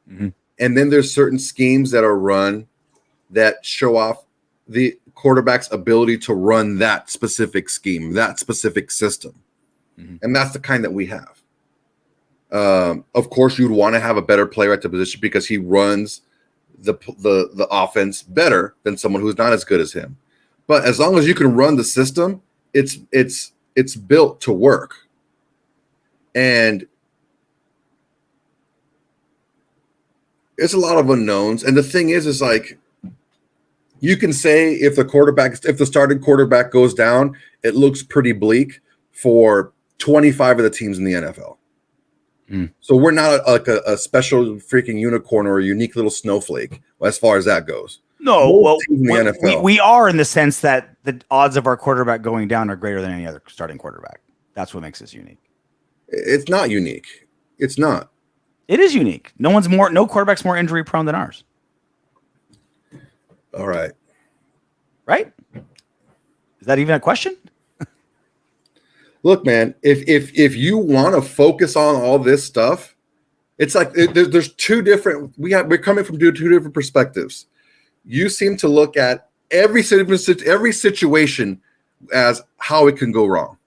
Speaker 2: and then there's certain schemes that are run that show off the quarterback's ability to run that specific scheme, that specific system, and that's the kind that we have. Of course, you'd want to have a better player at the position because he runs the offense better than someone who's not as good as him. But as long as you can run the system, it's built to work. And it's a lot of unknowns. And the thing is like, you can say if the starting quarterback goes down, it looks pretty bleak for 25 of the teams in the NFL. So we're not a special freaking unicorn or a unique little snowflake as far as that goes.
Speaker 1: No,
Speaker 2: Most
Speaker 1: well,
Speaker 2: teams in the NFL.
Speaker 1: we are in the sense that the odds of our quarterback going down are greater than any other starting quarterback. That's what makes us unique.
Speaker 2: It's not unique. It's not.
Speaker 1: It is unique. No quarterback's more injury prone than ours.
Speaker 2: All right.
Speaker 1: Right? Is that even a question?
Speaker 2: Look, man, if you want to focus on all this stuff, it's like there's two different. We're coming from two different perspectives. You seem to look at every situation as how it can go wrong.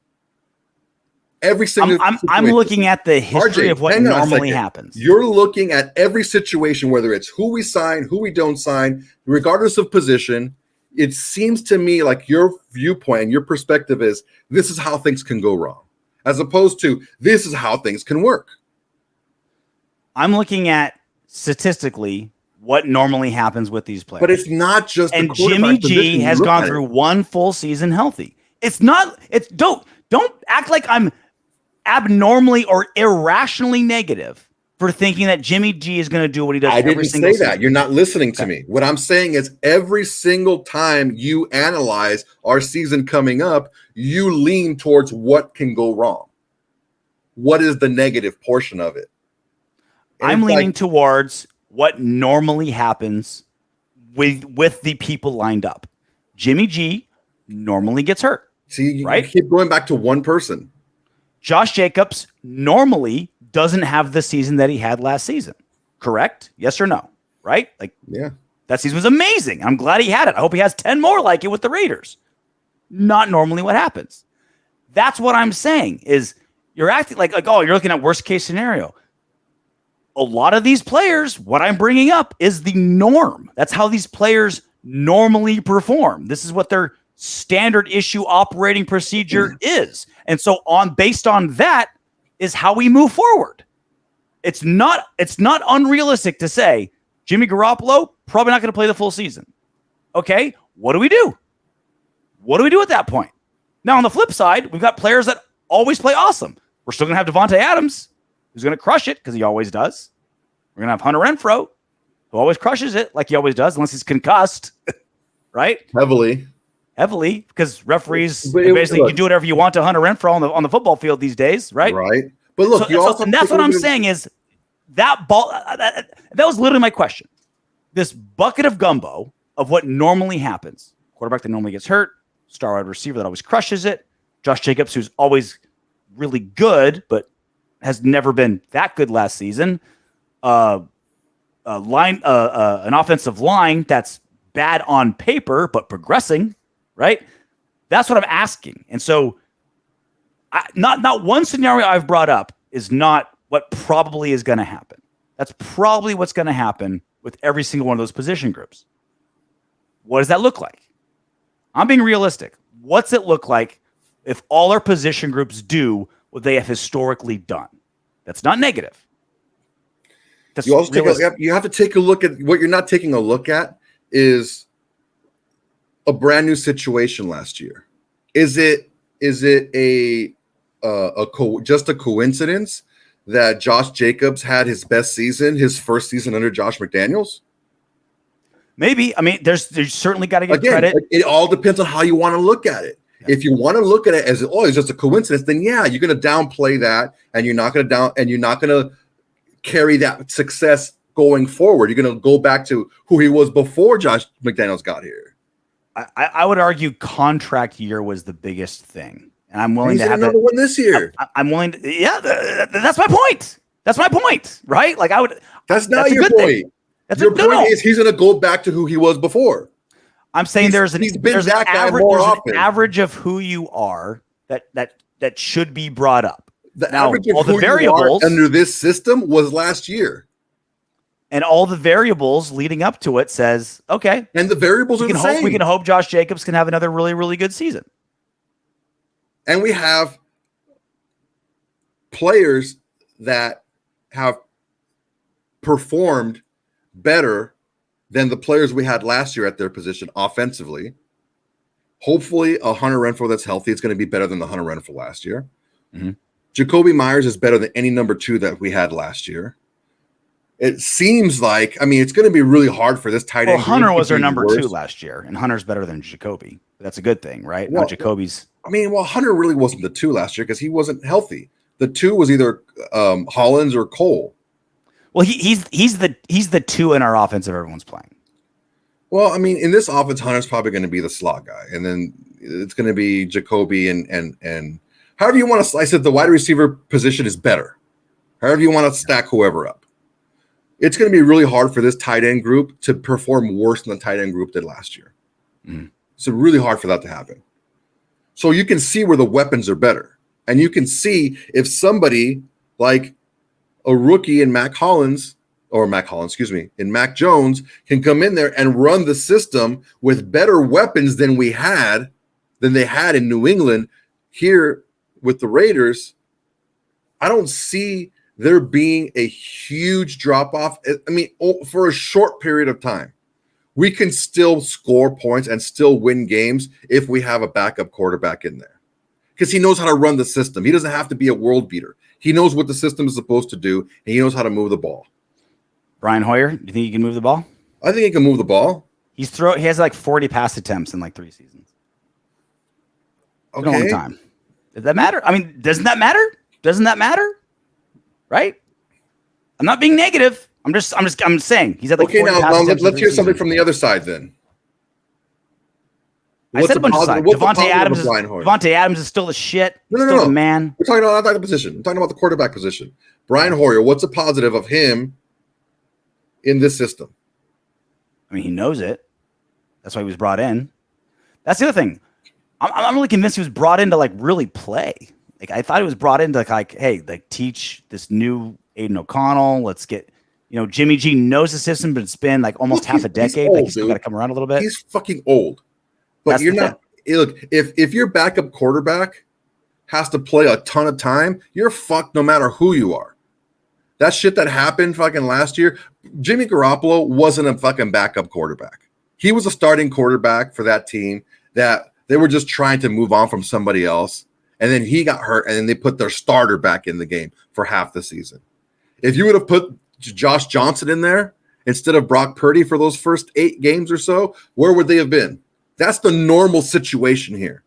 Speaker 2: Every single.
Speaker 1: I'm looking at the history
Speaker 2: RJ,
Speaker 1: of what normally happens.
Speaker 2: You're looking at every situation, whether it's who we sign, who we don't sign, regardless of position. It seems to me like your viewpoint and your perspective is this is how things can go wrong, as opposed to this is how things can work.
Speaker 1: I'm looking at statistically what normally happens with these players.
Speaker 2: But it's not just
Speaker 1: and Jimmy G has gone through one full season healthy. It's not. It's don't act like I'm abnormally or irrationally negative for thinking that Jimmy G is going to do what he does.
Speaker 2: I didn't say that. You're not listening to me. What I'm saying is every single time you analyze our season coming up, you lean towards what can go wrong. What is the negative portion of it? And
Speaker 1: I'm leaning towards what normally happens with the people lined up. Jimmy G normally gets hurt.
Speaker 2: See,
Speaker 1: right?
Speaker 2: You keep going back to one person.
Speaker 1: Josh Jacobs normally doesn't have the season that he had last season. Correct? Yes or no? Right? Like,
Speaker 2: yeah,
Speaker 1: that season was amazing. I'm glad he had it. I hope he has 10 more like it with the Raiders. Not normally what happens. That's what I'm saying is you're acting like oh, you're looking at worst case scenario. A lot of these players, what I'm bringing up is the norm. That's how these players normally perform. This is what their standard issue operating procedure is. And so based on that is how we move forward. It's not unrealistic to say Jimmy Garoppolo probably not going to play the full season. Okay, what do we do? What do we do at that point? Now, on the flip side, we've got players that always play awesome. We're still going to have Devontae Adams, who's going to crush it because he always does. We're going to have Hunter Renfrow, who always crushes it like he always does, unless he's concussed, right? Heavily, because referees basically you can do whatever you want to Hunter Renfrow on the football field these days, right?
Speaker 2: Right. But look,
Speaker 1: and that's what I'm saying is that ball. That was literally my question. This bucket of gumbo of what normally happens: quarterback that normally gets hurt, star wide receiver that always crushes it, Josh Jacobs who's always really good but has never been that good last season, an offensive line that's bad on paper but progressing. Right? That's what I'm asking. And so not one scenario I've brought up is not what probably is going to happen. That's probably what's going to happen with every single one of those position groups. What does that look like? I'm being realistic. What's it look like if all our position groups do what they have historically done? That's not negative. That's
Speaker 2: you also you have to take a look at what you're not taking a look at is a brand new situation last year. Is it just a coincidence that Josh Jacobs had his best season, his first season under Josh McDaniels?
Speaker 1: Maybe. I mean, there's certainly got to get credit.
Speaker 2: It all depends on how you want to look at it. Yeah. If you want to look at it as it's just a coincidence, then yeah, you're going to downplay that, and you're not going to carry that success going forward. You're going to go back to who he was before Josh McDaniels got here.
Speaker 1: I would argue contract year was the biggest thing, and I'm willing to have
Speaker 2: another one this year.
Speaker 1: I'm willing to. Yeah, that's my point. That's my point, right? Like I would.
Speaker 2: That's not your point. Your point is he's going to go back to who he was before.
Speaker 1: I'm saying there's an average of who you are that should be brought up.
Speaker 2: The average of who you are under this system was last year.
Speaker 1: And all the variables leading up to it says, okay.
Speaker 2: And the variables are the same.
Speaker 1: We can hope Josh Jacobs can have another really, really good season.
Speaker 2: And we have players that have performed better than the players we had last year at their position offensively. Hopefully, a Hunter Renfrow that's healthy is going to be better than the Hunter Renfrow last year. Mm-hmm. Jacoby Myers is better than any number 2 that we had last year. it seems like, I mean, it's going to be really hard for this tight end.
Speaker 1: Well, Hunter was their number 2 last year, and Hunter's better than Jacoby. That's a good thing, right?
Speaker 2: Well,
Speaker 1: now Jacoby's.
Speaker 2: I mean, well, Hunter really wasn't the 2 last year because he wasn't healthy. The 2 was either Hollins or Cole.
Speaker 1: Well, he's the 2 in our offense if everyone's playing.
Speaker 2: Well, I mean, in this offense, Hunter's probably going to be the slot guy, and then it's going to be Jacoby and however you want to slice it. The wide receiver position is better. However you want to stack whoever up. It's going to be really hard for this tight end group to perform worse than the tight end group did last year. It's really hard for that to happen. So you can see where the weapons are better. And you can see if somebody like a rookie in Mac Jones can come in there and run the system with better weapons than they had in New England. Here with the Raiders, I don't see there being a huge drop-off. I mean, for a short period of time, we can still score points and still win games if we have a backup quarterback in there. Because he knows how to run the system. He doesn't have to be a world beater. He knows what the system is supposed to do, and he knows how to move the ball. Brian
Speaker 1: Hoyer, do you think he can move the ball?
Speaker 2: I think he can move the ball.
Speaker 1: He has like 40 pass attempts in like 3 seasons. Okay. A long time. Does that matter? I mean, doesn't that matter? Doesn't that matter? Right? I'm not being negative. I'm saying he's at like
Speaker 2: okay. Now let's hear something from the other side then.
Speaker 1: I said a bunch of sides. Devontae Adams is still the shit. No. The man.
Speaker 2: We're talking about the position. We're talking about the quarterback position. Brian Hoyer, what's a positive of him in this system?
Speaker 1: I mean, he knows it. That's why he was brought in. That's the other thing. I'm really convinced he was brought in to like really play. Like I thought he was brought in to like, hey, like teach this new Aiden O'Connell. Let's get, Jimmy G knows the system, but it's been like almost half a decade.
Speaker 2: Old,
Speaker 1: like he's still got to come around a little bit.
Speaker 2: He's fucking old. But that's you're not. Look, if your backup quarterback has to play a ton of time, you're fucked no matter who you are. That shit that happened fucking last year, Jimmy Garoppolo wasn't a fucking backup quarterback. He was a starting quarterback for that team that they were just trying to move on from somebody else. And then he got hurt, and then they put their starter back in the game for half the season. If you would have put Josh Johnson in there instead of Brock Purdy for those first 8 games or so, where would they have been? That's the normal situation here.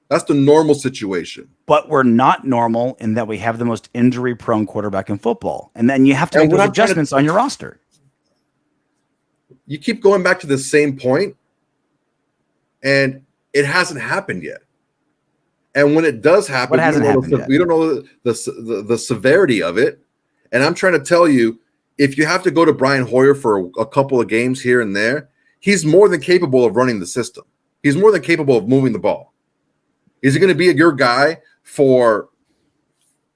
Speaker 2: That's the normal situation.
Speaker 1: But we're not normal in that we have the most injury-prone quarterback in football. And then you have to make those adjustments on your roster.
Speaker 2: You keep going back to the same point, and it hasn't happened yet. And when it does happen, we don't know the severity of it. And I'm trying to tell you, if you have to go to Brian Hoyer for a couple of games here and there, he's more than capable of running the system. He's more than capable of moving the ball. Is he going to be your guy for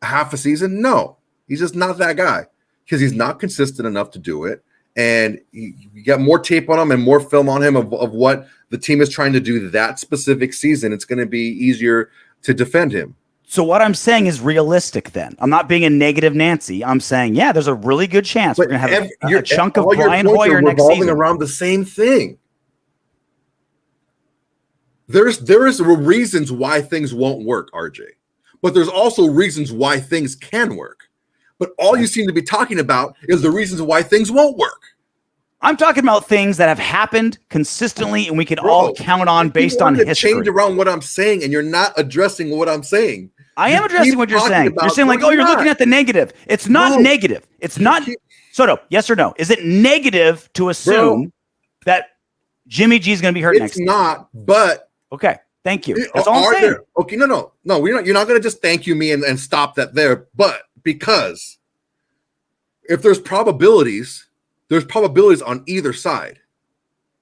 Speaker 2: half a season? No, he's just not that guy because he's not consistent enough to do it. And you got more tape on him and more film on him of what the team is trying to do that specific season. It's going to be easier to defend him.
Speaker 1: So what I'm saying is realistic then. I'm not being a negative Nancy. I'm saying, yeah, there's a really good chance we're going to have a chunk of Brian Hoyer next season.
Speaker 2: Around the same thing. There is reasons why things won't work, RJ. But there's also reasons why things can work. But all you seem to be talking about is the reasons why things won't work.
Speaker 1: I'm talking about things that have happened consistently and we can all count on based on history.
Speaker 2: Change around what I'm saying, and you're not addressing what I'm saying.
Speaker 1: I am addressing what you're saying. You're saying like, oh, you're looking at the negative. It's not negative. It's not. Soto, yes or no? Is it negative to assume that Jimmy G is going to be hurt next season?
Speaker 2: It's not, but.
Speaker 1: Okay, thank you. That's all I'm saying.
Speaker 2: Okay, no. You're not going to just thank you me and stop that there. But because if there's probabilities on either side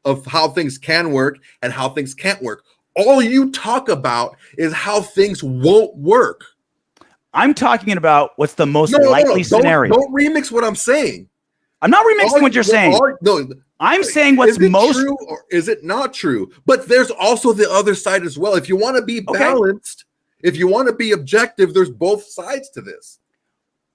Speaker 2: of how things can work and how things can't work. All you talk about is how things won't work.
Speaker 1: I'm talking about what's the most likely scenario.
Speaker 2: Don't remix what I'm saying.
Speaker 1: I'm not remixing what you're saying. I'm saying what's most
Speaker 2: true or is it not true? But there's also the other side as well. If you want to be balanced, if you want to be objective, there's both sides to this.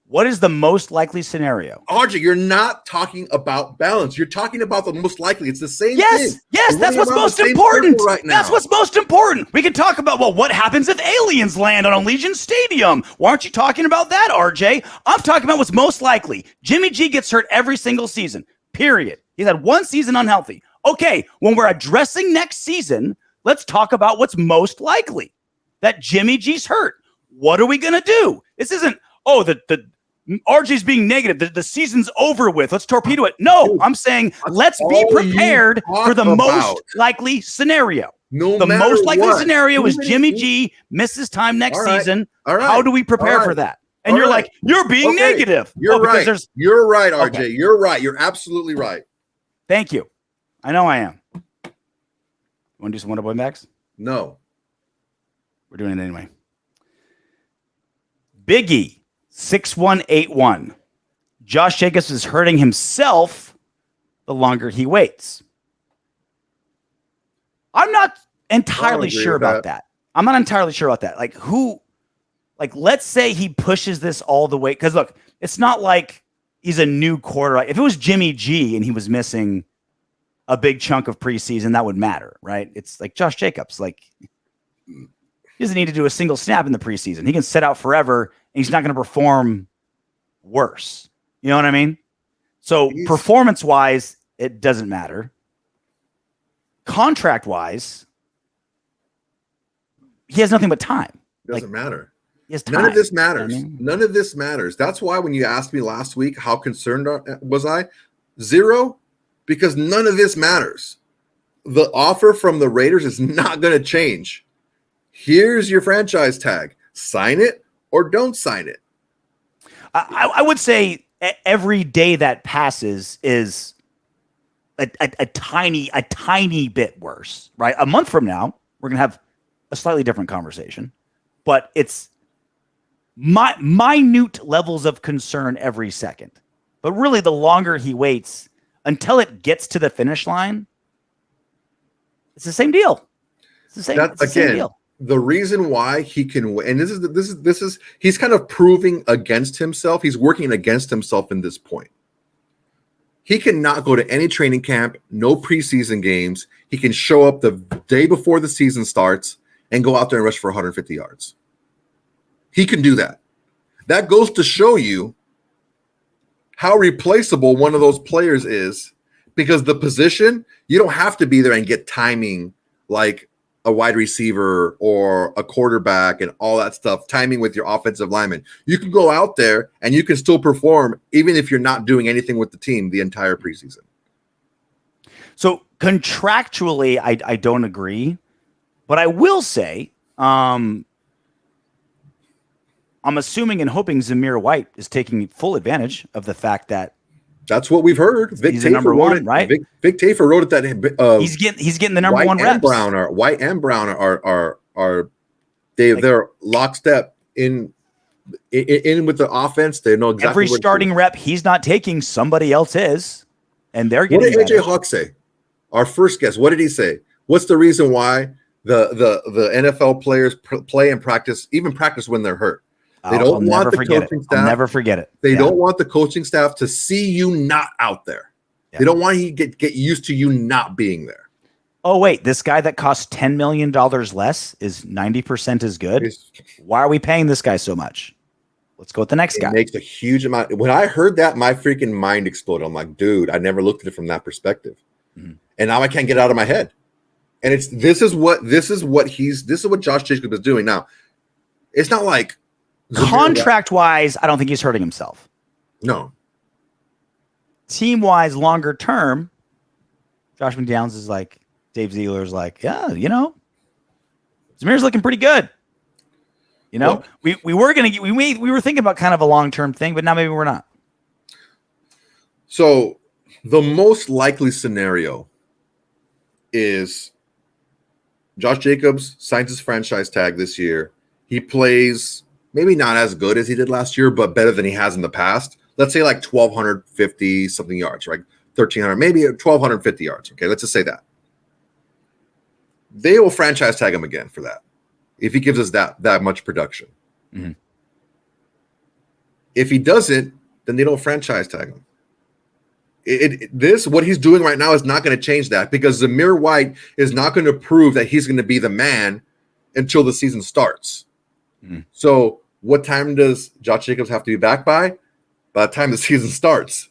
Speaker 1: What is the most likely scenario?
Speaker 2: RJ, you're not talking about balance. You're talking about the most likely. It's the same thing.
Speaker 1: Yes, that's what's most important. Right now. That's what's most important. We can talk about, well, what happens if aliens land on Allegiant Stadium? Why aren't you talking about that, RJ? I'm talking about what's most likely. Jimmy G gets hurt every single season, period. He's had one season unhealthy. Okay, when we're addressing next season, let's talk about what's most likely. That Jimmy G's hurt. What are we going to do? This isn't, the RJ's being negative. The season's over with. Let's torpedo it. No, I'm saying let's be prepared for the most likely scenario. The most likely scenario is Jimmy G misses time next season. How do we prepare for that? And you're like, you're being negative.
Speaker 2: You're right. You're right, RJ. Okay. You're right. You're absolutely right.
Speaker 1: Thank you. I know I am. You want to do some Autumn Windbags?
Speaker 2: No.
Speaker 1: We're doing it anyway. Biggie. 6181. Josh Jacobs is hurting himself the longer he waits. I'm not entirely sure about that. I'm not entirely sure about that. Let's say he pushes this all the way. Because look, it's not like he's a new quarterback. If it was Jimmy G and he was missing a big chunk of preseason, that would matter, right? It's like Josh Jacobs. He doesn't need to do a single snap in the preseason. He can sit out forever, and he's not going to perform worse. You know what I mean? So performance-wise, it doesn't matter. Contract-wise, he has nothing but time.
Speaker 2: Doesn't matter.
Speaker 1: He has time.
Speaker 2: None of this matters. None of this matters. That's why when you asked me last week how concerned was I, 0, because none of this matters. The offer from the Raiders is not going to change. Here's your franchise tag. Sign it or don't sign it.
Speaker 1: I would say every day that passes is a tiny bit worse, right? A month from now, we're going to have a slightly different conversation, but it's minute levels of concern every second. But really, the longer he waits until it gets to the finish line, it's the same deal. It's the same deal.
Speaker 2: The reason why he can win, and this is he's kind of proving against himself. He's working against himself in this point. He cannot go to any training camp, no preseason games. He can show up the day before the season starts and go out there and rush for 150 yards. He can do that. That goes to show you how replaceable one of those players is, because the position, you don't have to be there and get timing like a wide receiver or a quarterback and all that stuff, timing with your offensive lineman. You can go out there and you can still perform even if you're not doing anything with the team the entire preseason.
Speaker 1: So contractually, I don't agree, but I will say, I'm assuming and hoping Zamir White is taking full advantage of the fact that
Speaker 2: that's what we've heard. Vic
Speaker 1: he's the number one, right?
Speaker 2: Vic Tafur wrote it that
Speaker 1: he's getting the number one reps.
Speaker 2: White and Brown are they're lockstep in with the offense. They know exactly
Speaker 1: every starting rep he's not taking, somebody else is, and they're getting.
Speaker 2: What did AJ Hawk say? Our first guest. What did he say? What's the reason why the NFL players play and practice when they're hurt? They don't want the coaching staff.
Speaker 1: I'll never forget it.
Speaker 2: They don't want the coaching staff to see you not out there. Yeah. They don't want you to get used to you not being there.
Speaker 1: Oh, wait. This guy that costs $10 million less is 90% as good? Why are we paying this guy so much? Let's go with the next guy.
Speaker 2: It makes a huge amount. When I heard that, my freaking mind exploded. I'm like, dude, I never looked at it from that perspective. Mm-hmm. And now I can't get it out of my head. And this is what Josh Jacobs is doing. Now, it's not like
Speaker 1: contract-wise, I don't think he's hurting himself.
Speaker 2: No.
Speaker 1: Team-wise, longer term, Josh McDaniels is like, Dave Ziegler's like, yeah, Zamir's looking pretty good. We were thinking about kind of a long-term thing, but now maybe we're not.
Speaker 2: So the most likely scenario is Josh Jacobs signs his franchise tag this year. He plays maybe not as good as he did last year, but better than he has in the past. Let's say like 1,250 something yards, right? 1,300, maybe 1,250 yards. Okay, let's just say that. They will franchise tag him again for that if he gives us that much production. Mm-hmm. If he doesn't, then they don't franchise tag him. What he's doing right now is not going to change that, because Zamir White is not going to prove that he's going to be the man until the season starts. So what time does Josh Jacobs have to be back by? By the time the season starts.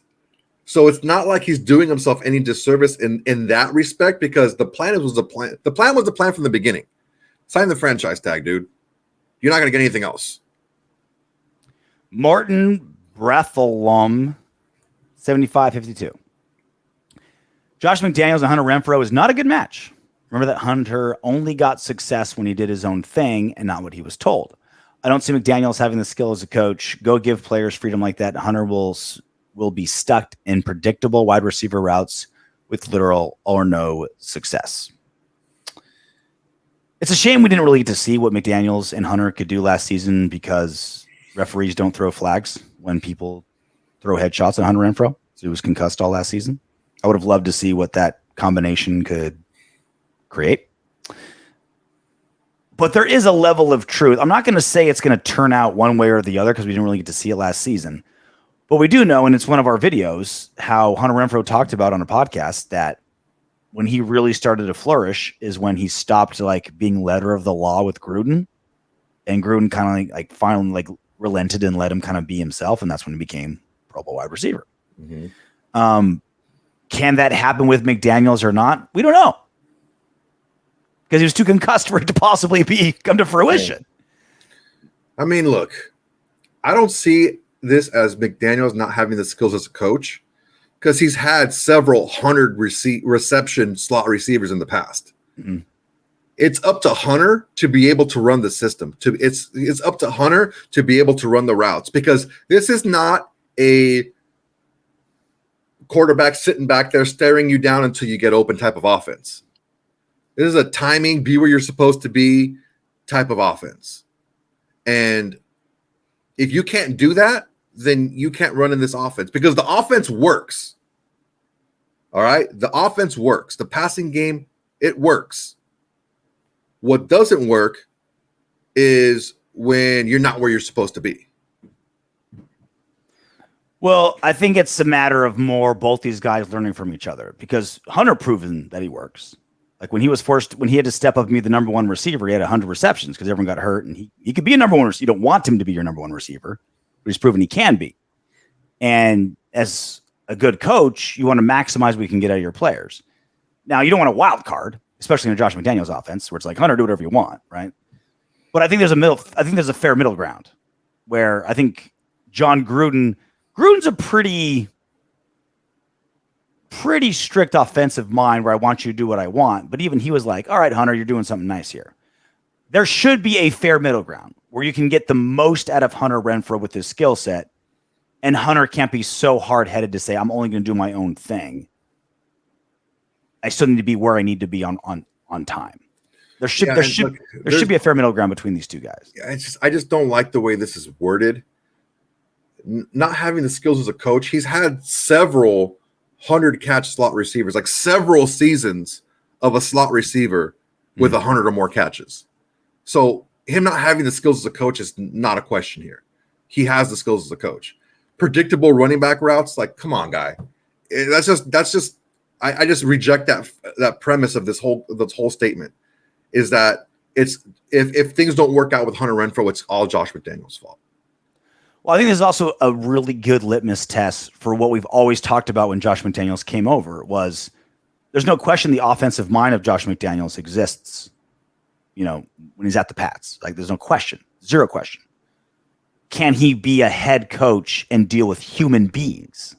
Speaker 2: So it's not like he's doing himself any disservice in that respect, because the plan was the plan. The plan was the plan from the beginning. Sign the franchise tag, dude. You're not going to get anything else.
Speaker 1: Martin Brethelum, 75-52. Josh McDaniels and Hunter Renfrow is not a good match. Remember that Hunter only got success when he did his own thing and not what he was told. I don't see McDaniels having the skill as a coach. Go give players freedom like that. Hunter will be stuck in predictable wide receiver routes with little or no success. It's a shame we didn't really get to see what McDaniels and Hunter could do last season, because referees don't throw flags when people throw headshots at Hunter Renfrow. So he was concussed all last season. I would have loved to see what that combination could create. But there is a level of truth. I'm not going to say it's going to turn out one way or the other, because we didn't really get to see it last season. But we do know, and it's one of our videos, how Hunter Renfrow talked about on a podcast that when he really started to flourish is when he stopped like being letter of the law with Gruden, and Gruden kind of like finally like relented and let him kind of be himself, and that's when he became Pro Bowl wide receiver. Can that happen with McDaniels or not? We don't know, because he was too concussed for it to possibly come to fruition.
Speaker 2: I mean, look, I don't see this as McDaniels not having the skills as a coach, because he's had several hundred reception slot receivers in the past. It's up to Hunter to be able to run the system. It's up to Hunter to be able to run the routes, because this is not a quarterback sitting back there staring you down until you get open type of offense. This is a timing, be where you're supposed to be type of offense. And if you can't do that, then you can't run in this offense, because the offense works. All right? The offense works. The passing game, it works. What doesn't work is when you're not where you're supposed to be.
Speaker 1: Well, I think it's a matter of more both these guys learning from each other, because Hunter proven that he works. Like when he had to step up and be the number one receiver, he had 100 receptions because everyone got hurt, and he could be a number one receiver. You don't want him to be your number one receiver, but he's proven he can be. And as a good coach, you want to maximize what you can get out of your players. Now, you don't want a wild card, especially in a Josh McDaniels offense, where it's like, Hunter, do whatever you want, right? But I think there's a fair middle ground, where I think Gruden's a pretty strict offensive mind, where I want you to do what I want. But even he was like, all right, Hunter, you're doing something nice here. There should be a fair middle ground where you can get the most out of Hunter Renfrow with his skill set, and Hunter can't be so hard-headed to say, I'm only going to do my own thing. I still need to be where I need to be on time. There should be a fair middle ground between these two guys.
Speaker 2: I just don't like the way this is worded. Not having the skills as a coach, he's had several 100-catch slot receivers, like several seasons of a slot receiver with 100 or more catches. So him not having the skills as a coach is not a question here. He has the skills as a coach. Predictable running back routes, like, come on, guy. That's just. I just reject that premise of this whole statement. Is that it's if things don't work out with Hunter Renfrow, it's all Josh McDaniels' fault.
Speaker 1: Well, I think there's also a really good litmus test for what we've always talked about when Josh McDaniels came over. Was there's no question the offensive mind of Josh McDaniels exists. When he's at the Pats, like there's no question, zero question. Can he be a head coach and deal with human beings?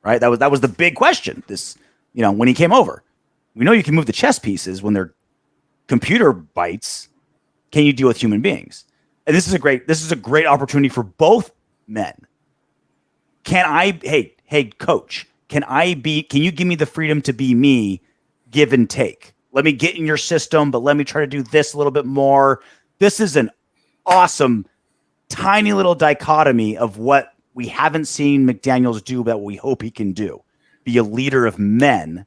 Speaker 1: Right. That was the big question. When he came over, we know you can move the chess pieces when they're computer bytes. Can you deal with human beings? And this is a great opportunity for both men. Hey, coach, can you give me the freedom to be me, give and take? Let me get in your system, but let me try to do this a little bit more. This is an awesome, tiny little dichotomy of what we haven't seen McDaniels do, but we hope he can do. Be a leader of men,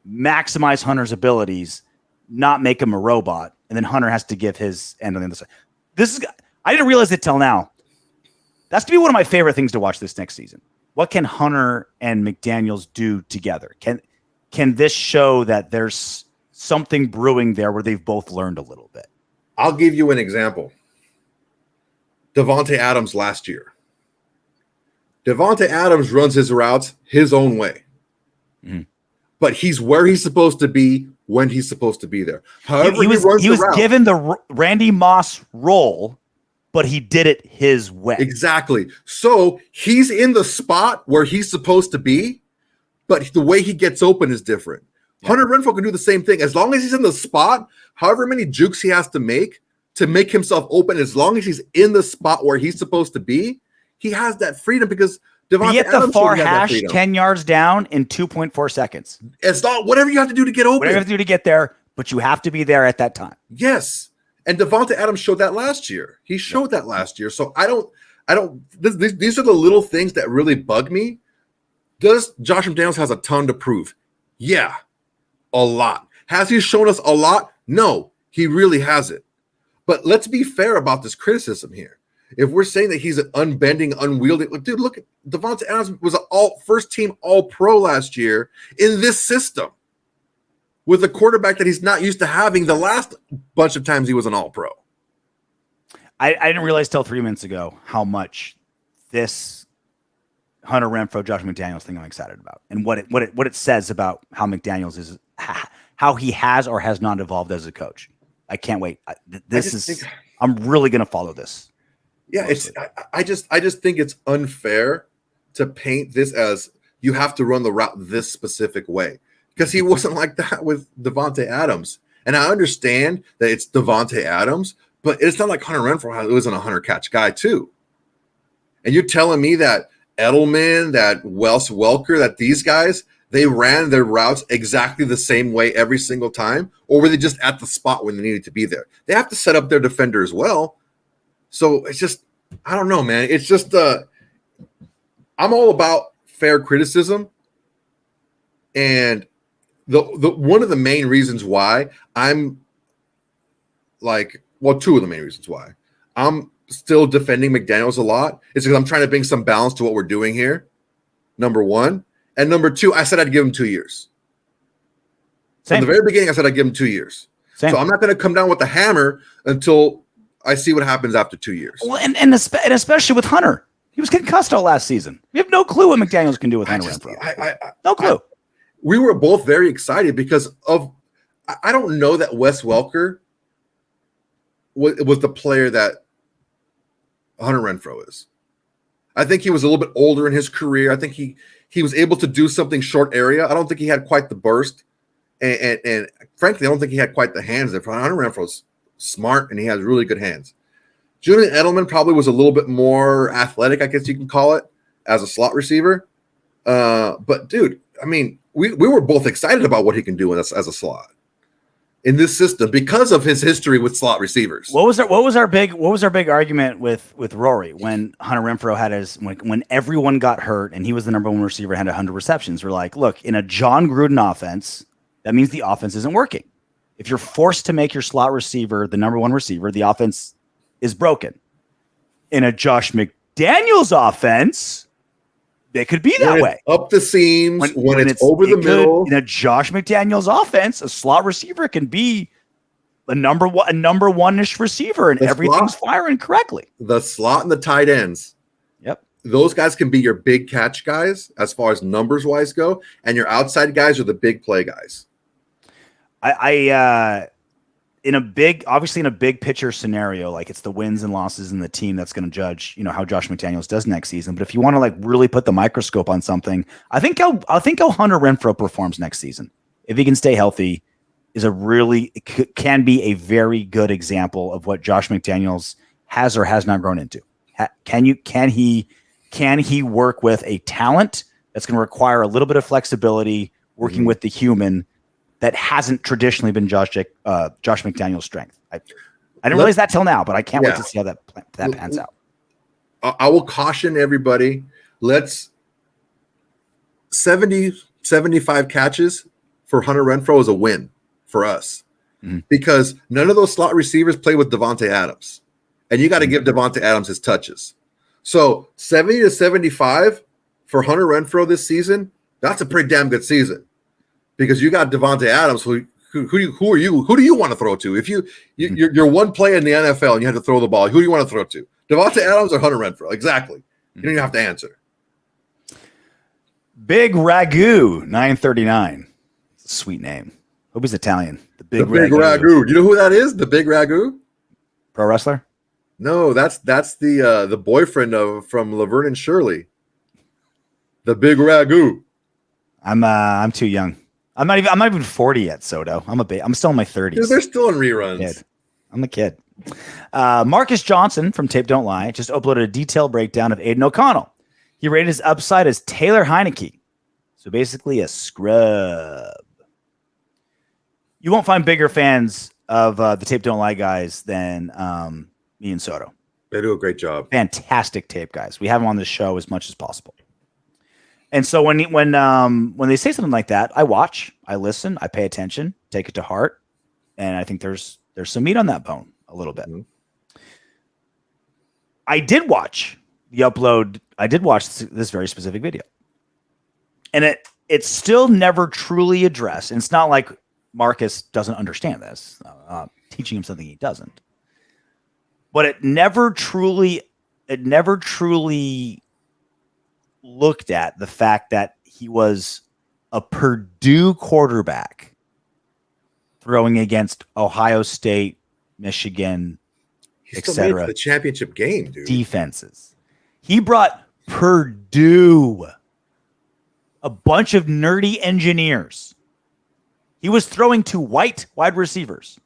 Speaker 1: maximize Hunter's abilities, not make him a robot, and then Hunter has to give his end on the other side. I didn't realize it till now. That's to be one of my favorite things to watch this next season. What can Hunter and McDaniels do together? Can this show that there's something brewing there where they've both learned a little bit?
Speaker 2: I'll give you an example. Davante Adams last year. Davante Adams runs his routes his own way. Mm-hmm. But he's where he's supposed to be when he's supposed to be there. However,
Speaker 1: he was given the Randy Moss role, but he did it his way.
Speaker 2: Exactly. So he's in the spot where he's supposed to be, but the way he gets open is different. Yeah. Hunter Renfrow can do the same thing. As long as he's in the spot, however many jukes he has to make himself open, as long as he's in the spot where he's supposed to be, he has that freedom because Davante
Speaker 1: Adams the far hash 10 yards down in 2.4 seconds.
Speaker 2: It's not whatever you have to do to get open.
Speaker 1: Whatever you have to do to get there, but you have to be there at that time.
Speaker 2: Yes. And Davante Adams showed that last year. He showed that last year. So I don't these are the little things that really bug me. Does Josh McDaniels has a ton to prove? Yeah. A lot. Has he shown us a lot? No, he really hasn't. But let's be fair about this criticism here. If we're saying that he's an unbending, unwieldy, dude, look at Davante Adams was an first team All-Pro last year in this system with a quarterback that he's not used to having the last bunch of times he was an All-Pro.
Speaker 1: I didn't realize till 3 minutes ago how much this Hunter Renfrow, Josh McDaniels thing I'm excited about, and what it says about how McDaniels is, how he has or has not evolved as a coach. I can't wait. I'm really going to follow this.
Speaker 2: Yeah, I just think it's unfair to paint this as you have to run the route this specific way, because he wasn't like that with Davante Adams. And I understand that it's Davante Adams, but it's not like Hunter Renfrow wasn't a 100-catch guy too. And you're telling me that Edelman, that Wes Welker, that these guys, they ran their routes exactly the same way every single time, or were they just at the spot when they needed to be there? They have to set up their defender as well. So it's just, I don't know, man. It's just, I'm all about fair criticism. And the one of the main reasons why I'm like, well, two of the main reasons why I'm still defending McDaniels a lot is because I'm trying to bring some balance to what we're doing here. Number one. And number two, I said I'd give him 2 years. From the very beginning, I said I'd give him 2 years. So I'm not going to come down with the hammer until I see what happens after 2 years.
Speaker 1: Well, and especially with Hunter. He was concussed all last season. We have no clue what McDaniels can do with Hunter Renfrow. No clue.
Speaker 2: We were both very excited because of – I don't know that Wes Welker was the player that Hunter Renfrow is. I think he was a little bit older in his career. I think he was able to do something short area. I don't think he had quite the burst. And frankly, I don't think he had quite the hands there. Hunter Renfrow's smart, and he has really good hands. Julian Edelman probably was a little bit more athletic, I guess you can call it, as a slot receiver. But, dude, I mean, we were both excited about what he can do as a slot in this system because of his history with slot receivers.
Speaker 1: What was our big argument with Rory when Hunter Renfrow had when everyone got hurt and he was the number one receiver and had 100 receptions? We're like, look, in a John Gruden offense, that means the offense isn't working. If you're forced to make your slot receiver the number one receiver, the offense is broken. In a Josh McDaniels offense, it could be that way.
Speaker 2: Up the seams, when it's over the middle.
Speaker 1: In a Josh McDaniels offense, a slot receiver can be a number one-ish receiver, and everything's firing correctly.
Speaker 2: The slot and the tight ends.
Speaker 1: Yep.
Speaker 2: Those guys can be your big catch guys as far as numbers-wise go, and your outside guys are the big play guys.
Speaker 1: In a big picture scenario, like it's the wins and losses in the team that's going to judge, how Josh McDaniels does next season. But if you want to really put the microscope on something, I think how Hunter Renfrow performs next season, if he can stay healthy, can be a very good example of what Josh McDaniels has or has not grown into. Can he work with a talent that's going to require a little bit of flexibility, working with the human that hasn't traditionally been Josh McDaniels' strength. I didn't realize that till now, but I can't wait to see how that pans out.
Speaker 2: I will caution everybody. Let's 75 catches for Hunter Renfrow is a win for us because none of those slot receivers play with Davante Adams, and you got to give Davante Adams his touches. So 70 to 75 for Hunter Renfrow this season, that's a pretty damn good season because you got Devontae Adams. Who are you? Who do you want to throw to? If you're one play in the NFL and you have to throw the ball, who do you want to throw to? Devontae Adams or Hunter Renfrow? Exactly. You don't even have to answer.
Speaker 1: Big Ragu 939. Sweet name. Hope he's Italian. The Big
Speaker 2: Ragu. You know who that is? The Big Ragu?
Speaker 1: Pro wrestler?
Speaker 2: No, that's the boyfriend from Laverne and Shirley. The Big Ragu.
Speaker 1: I'm too young. I'm not even 40 yet, Soto. I'm still in my 30s.
Speaker 2: Dude, they're still in reruns.
Speaker 1: I'm a kid. Marcus Johnson from Tape Don't Lie just uploaded a detailed breakdown of Aiden O'Connell. He rated his upside as Taylor Heineke. So basically a scrub. You won't find bigger fans of the Tape Don't Lie guys than me and Soto.
Speaker 2: They do a great job.
Speaker 1: Fantastic tape guys. We have them on this show as much as possible. And so when they say something like that, I watch, I listen, I pay attention, take it to heart, and I think there's some meat on that bone a little bit. Mm-hmm. I did watch the upload. I did watch this very specific video, and it's still never truly addressed. And it's not like Marcus doesn't understand this. Teaching him something he doesn't. But it never truly looked at the fact that he was a Purdue quarterback throwing against Ohio State, Michigan, etc.
Speaker 2: The championship game, dude.
Speaker 1: Defenses. He brought Purdue, a bunch of nerdy engineers. He was throwing to white wide receivers.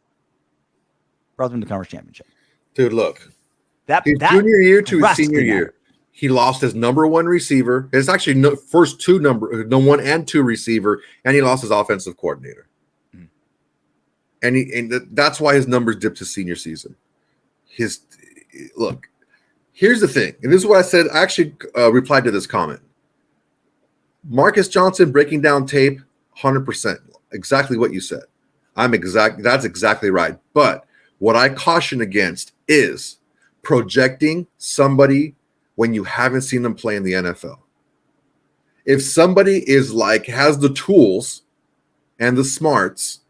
Speaker 1: Brought them to the conference championship.
Speaker 2: Dude, look.
Speaker 1: That
Speaker 2: junior year to his senior year, he lost his number one receiver. It's actually first two number one and two receiver, and he lost his offensive coordinator. Mm. And that's why his numbers dipped his senior season. Look, here's the thing, and this is what I said. I actually replied to this comment. Marcus Johnson breaking down tape, 100%, exactly what you said. That's exactly right. But what I caution against is projecting somebody when you haven't seen them play in the NFL. If somebody has the tools and the smarts,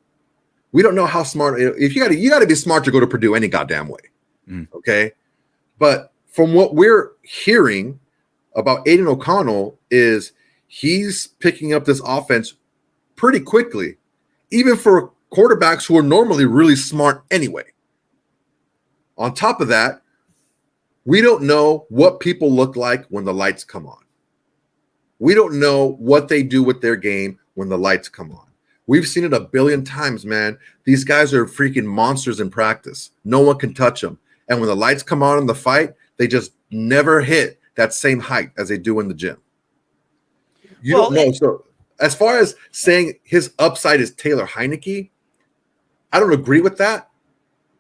Speaker 2: we don't know how smart. If you got to be smart to go to Purdue any goddamn way, okay? But from what we're hearing about Aiden O'Connell is he's picking up this offense pretty quickly, even for quarterbacks who are normally really smart anyway. On top of that, we don't know what people look like when the lights come on. We don't know what they do with their game when the lights come on. We've seen it a billion times, man. These guys are freaking monsters in practice. No one can touch them. And when the lights come on in the fight, they just never hit that same height as they do in the gym. You don't know. So as far as saying his upside is Taylor Heineke, I don't agree with that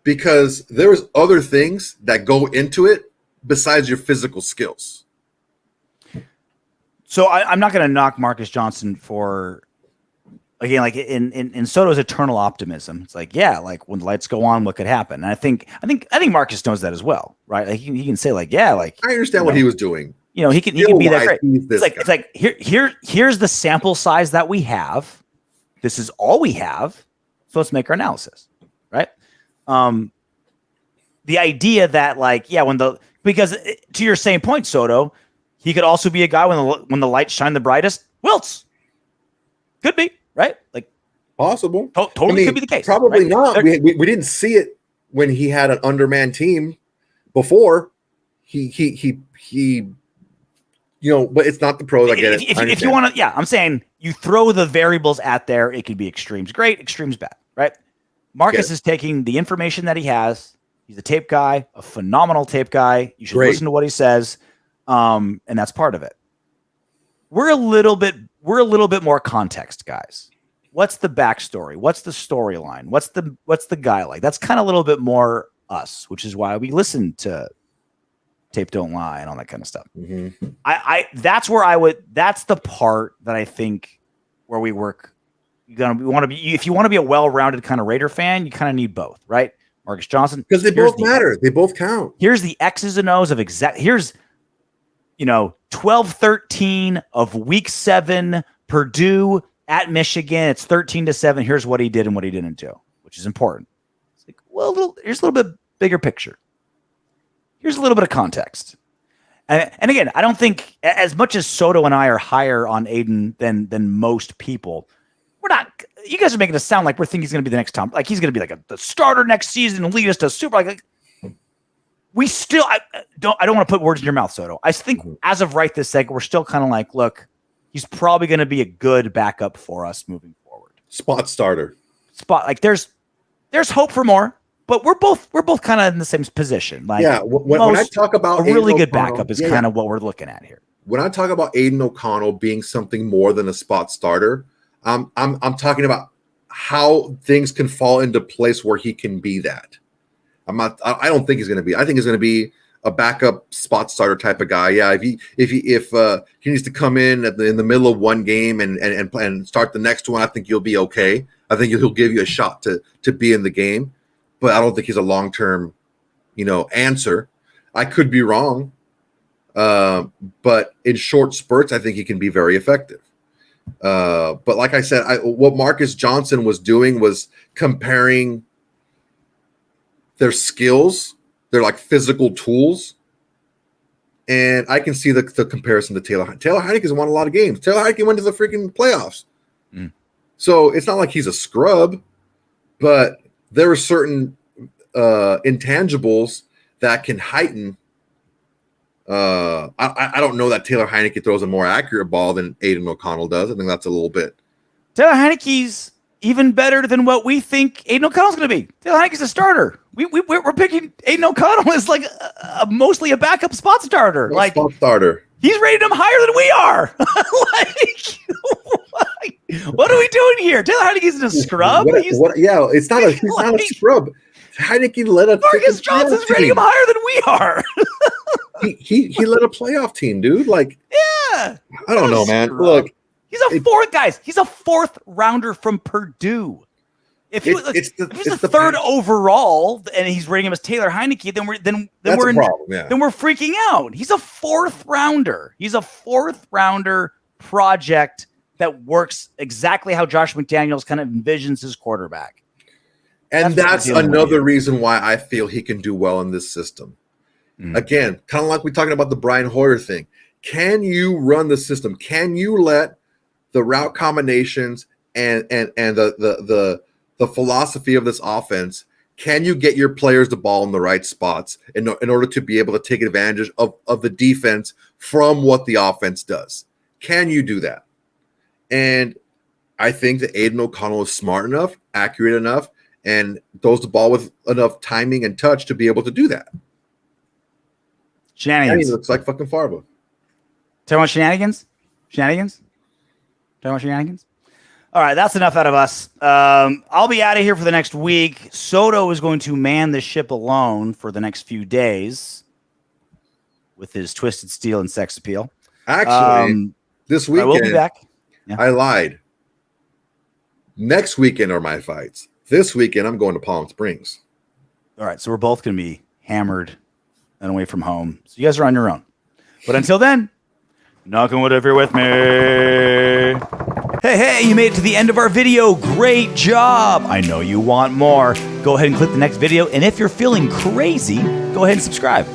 Speaker 2: because there's other things that go into it besides your physical skills.
Speaker 1: So I'm not going to knock Marcus Johnson for, again, like in Soto's eternal optimism. It's like, yeah, like when the lights go on, what could happen? And I think Marcus knows that as well, right? Like he can say like, yeah, like
Speaker 2: I understand what he was doing.
Speaker 1: You know, he can be that great. It's like here's the sample size that we have. This is all we have. So let's make our analysis, right? The idea that like, yeah, because to your same point, Soto, he could also be a guy when the lights shine the brightest. Wiltz could be, right? Like
Speaker 2: possible.
Speaker 1: Totally could be the case.
Speaker 2: Probably
Speaker 1: right?
Speaker 2: not. We didn't see it when he had an undermanned team before. He but it's not the pros. I get it.
Speaker 1: If you want to, yeah, I'm saying you throw the variables out there. It could be extremes great, extremes bad, right? Marcus is taking the information that he has. He's a tape guy, a phenomenal tape guy. You should listen to what he says, and that's part of it. We're a little bit more context, guys. What's the backstory? What's the storyline? What's the guy like? That's kind of a little bit more us, which is why we listen to Tape Don't Lie and all that kind of stuff. Mm-hmm. That's the part that I think where we work. If you want to be a well-rounded kind of Raider fan, you kind of need both, right? Marcus Johnson,
Speaker 2: because they both matter. They both count.
Speaker 1: Here's the X's and O's of here's 12-13 of week 7, Purdue at Michigan. It's 13-7. Here's what he did and what he didn't do, which is important. It's like, well, here's a little bit bigger picture. Here's a little bit of context. And again, I don't think, as much as Soto and I are higher on Aiden than most people, we're not. You guys are making it sound like we're thinking he's going to be the next Tom. Like he's going to be like the starter next season and lead us to super. Like we still, I don't want to put words in your mouth, Soto. I think as of right this second, we're still kind of like, look, he's probably going to be a good backup for us moving forward.
Speaker 2: Spot starter.
Speaker 1: Like there's hope for more. But we're both kind of in the same position. Like,
Speaker 2: yeah, when I talk about
Speaker 1: a really good backup is kind of what we're looking at here.
Speaker 2: When I talk about Aiden O'Connell being something more than a spot starter, I'm talking about how things can fall into place where he can be that. I don't think he's going to be. I think he's going to be a backup spot starter type of guy. Yeah, if he needs to come in in the middle of one game and start the next one, I think you'll be okay. I think he'll give you a shot to be in the game. But I don't think he's a long-term, answer. I could be wrong. But in short spurts, I think he can be very effective. But like I said, what Marcus Johnson was doing was comparing their skills, their like physical tools. And I can see the comparison to Taylor. Taylor Heinicke's won a lot of games. Taylor Heinicke went to the freaking playoffs. So it's not like he's a scrub, but there are certain intangibles that can heighten. I don't know that Taylor Heinicke throws a more accurate ball than Aiden O'Connell does. I think that's a little bit.
Speaker 1: Taylor Heinicke's even better than what we think Aiden O'Connell's going to be. Taylor Heinicke's a starter. We're picking Aiden O'Connell as like mostly a backup spot starter.
Speaker 2: Spot starter.
Speaker 1: He's rated him higher than we are. What are we doing here? Taylor Heinicke's a scrub.
Speaker 2: He's not a scrub. Heinicke led a
Speaker 1: Marcus Johnson's rating him higher than we are.
Speaker 2: he led a playoff team, dude. Like,
Speaker 1: yeah,
Speaker 2: I don't know, man. Look,
Speaker 1: he's a fourth rounder from Purdue. If he was the third overall and he's rating him as Taylor Heinicke, then we're freaking out. He's a fourth rounder. He's a fourth rounder project that works exactly how Josh McDaniels kind of envisions his quarterback.
Speaker 2: And that's another reason why I feel he can do well in this system. Again, kind of like we're talking about the Brian Hoyer thing. Can you run the system? Can you let the route combinations and the philosophy of this offense, can you get your players the ball in the right spots in order to be able to take advantage of the defense from what the offense does? Can you do that? And I think that Aiden O'Connell is smart enough, accurate enough, and throws the ball with enough timing and touch to be able to do that.
Speaker 1: Shenanigans.
Speaker 2: He looks like fucking Farba.
Speaker 1: Talking about shenanigans? Talking about shenanigans? All right, that's enough out of us. I'll be out of here for the next week. Soto is going to man the ship alone for the next few days with his twisted steel and sex appeal.
Speaker 2: Actually, this weekend,
Speaker 1: I will be back. Yeah.
Speaker 2: I lied. Next weekend are my fights. This weekend, I'm going to Palm Springs.
Speaker 1: All right, so we're both going to be hammered and away from home. So you guys are on your own. But until then, knock on wood if you're with me. Hey, you made it to the end of our video. Great job. I know you want more. Go ahead and click the next video. And if you're feeling crazy, go ahead and subscribe.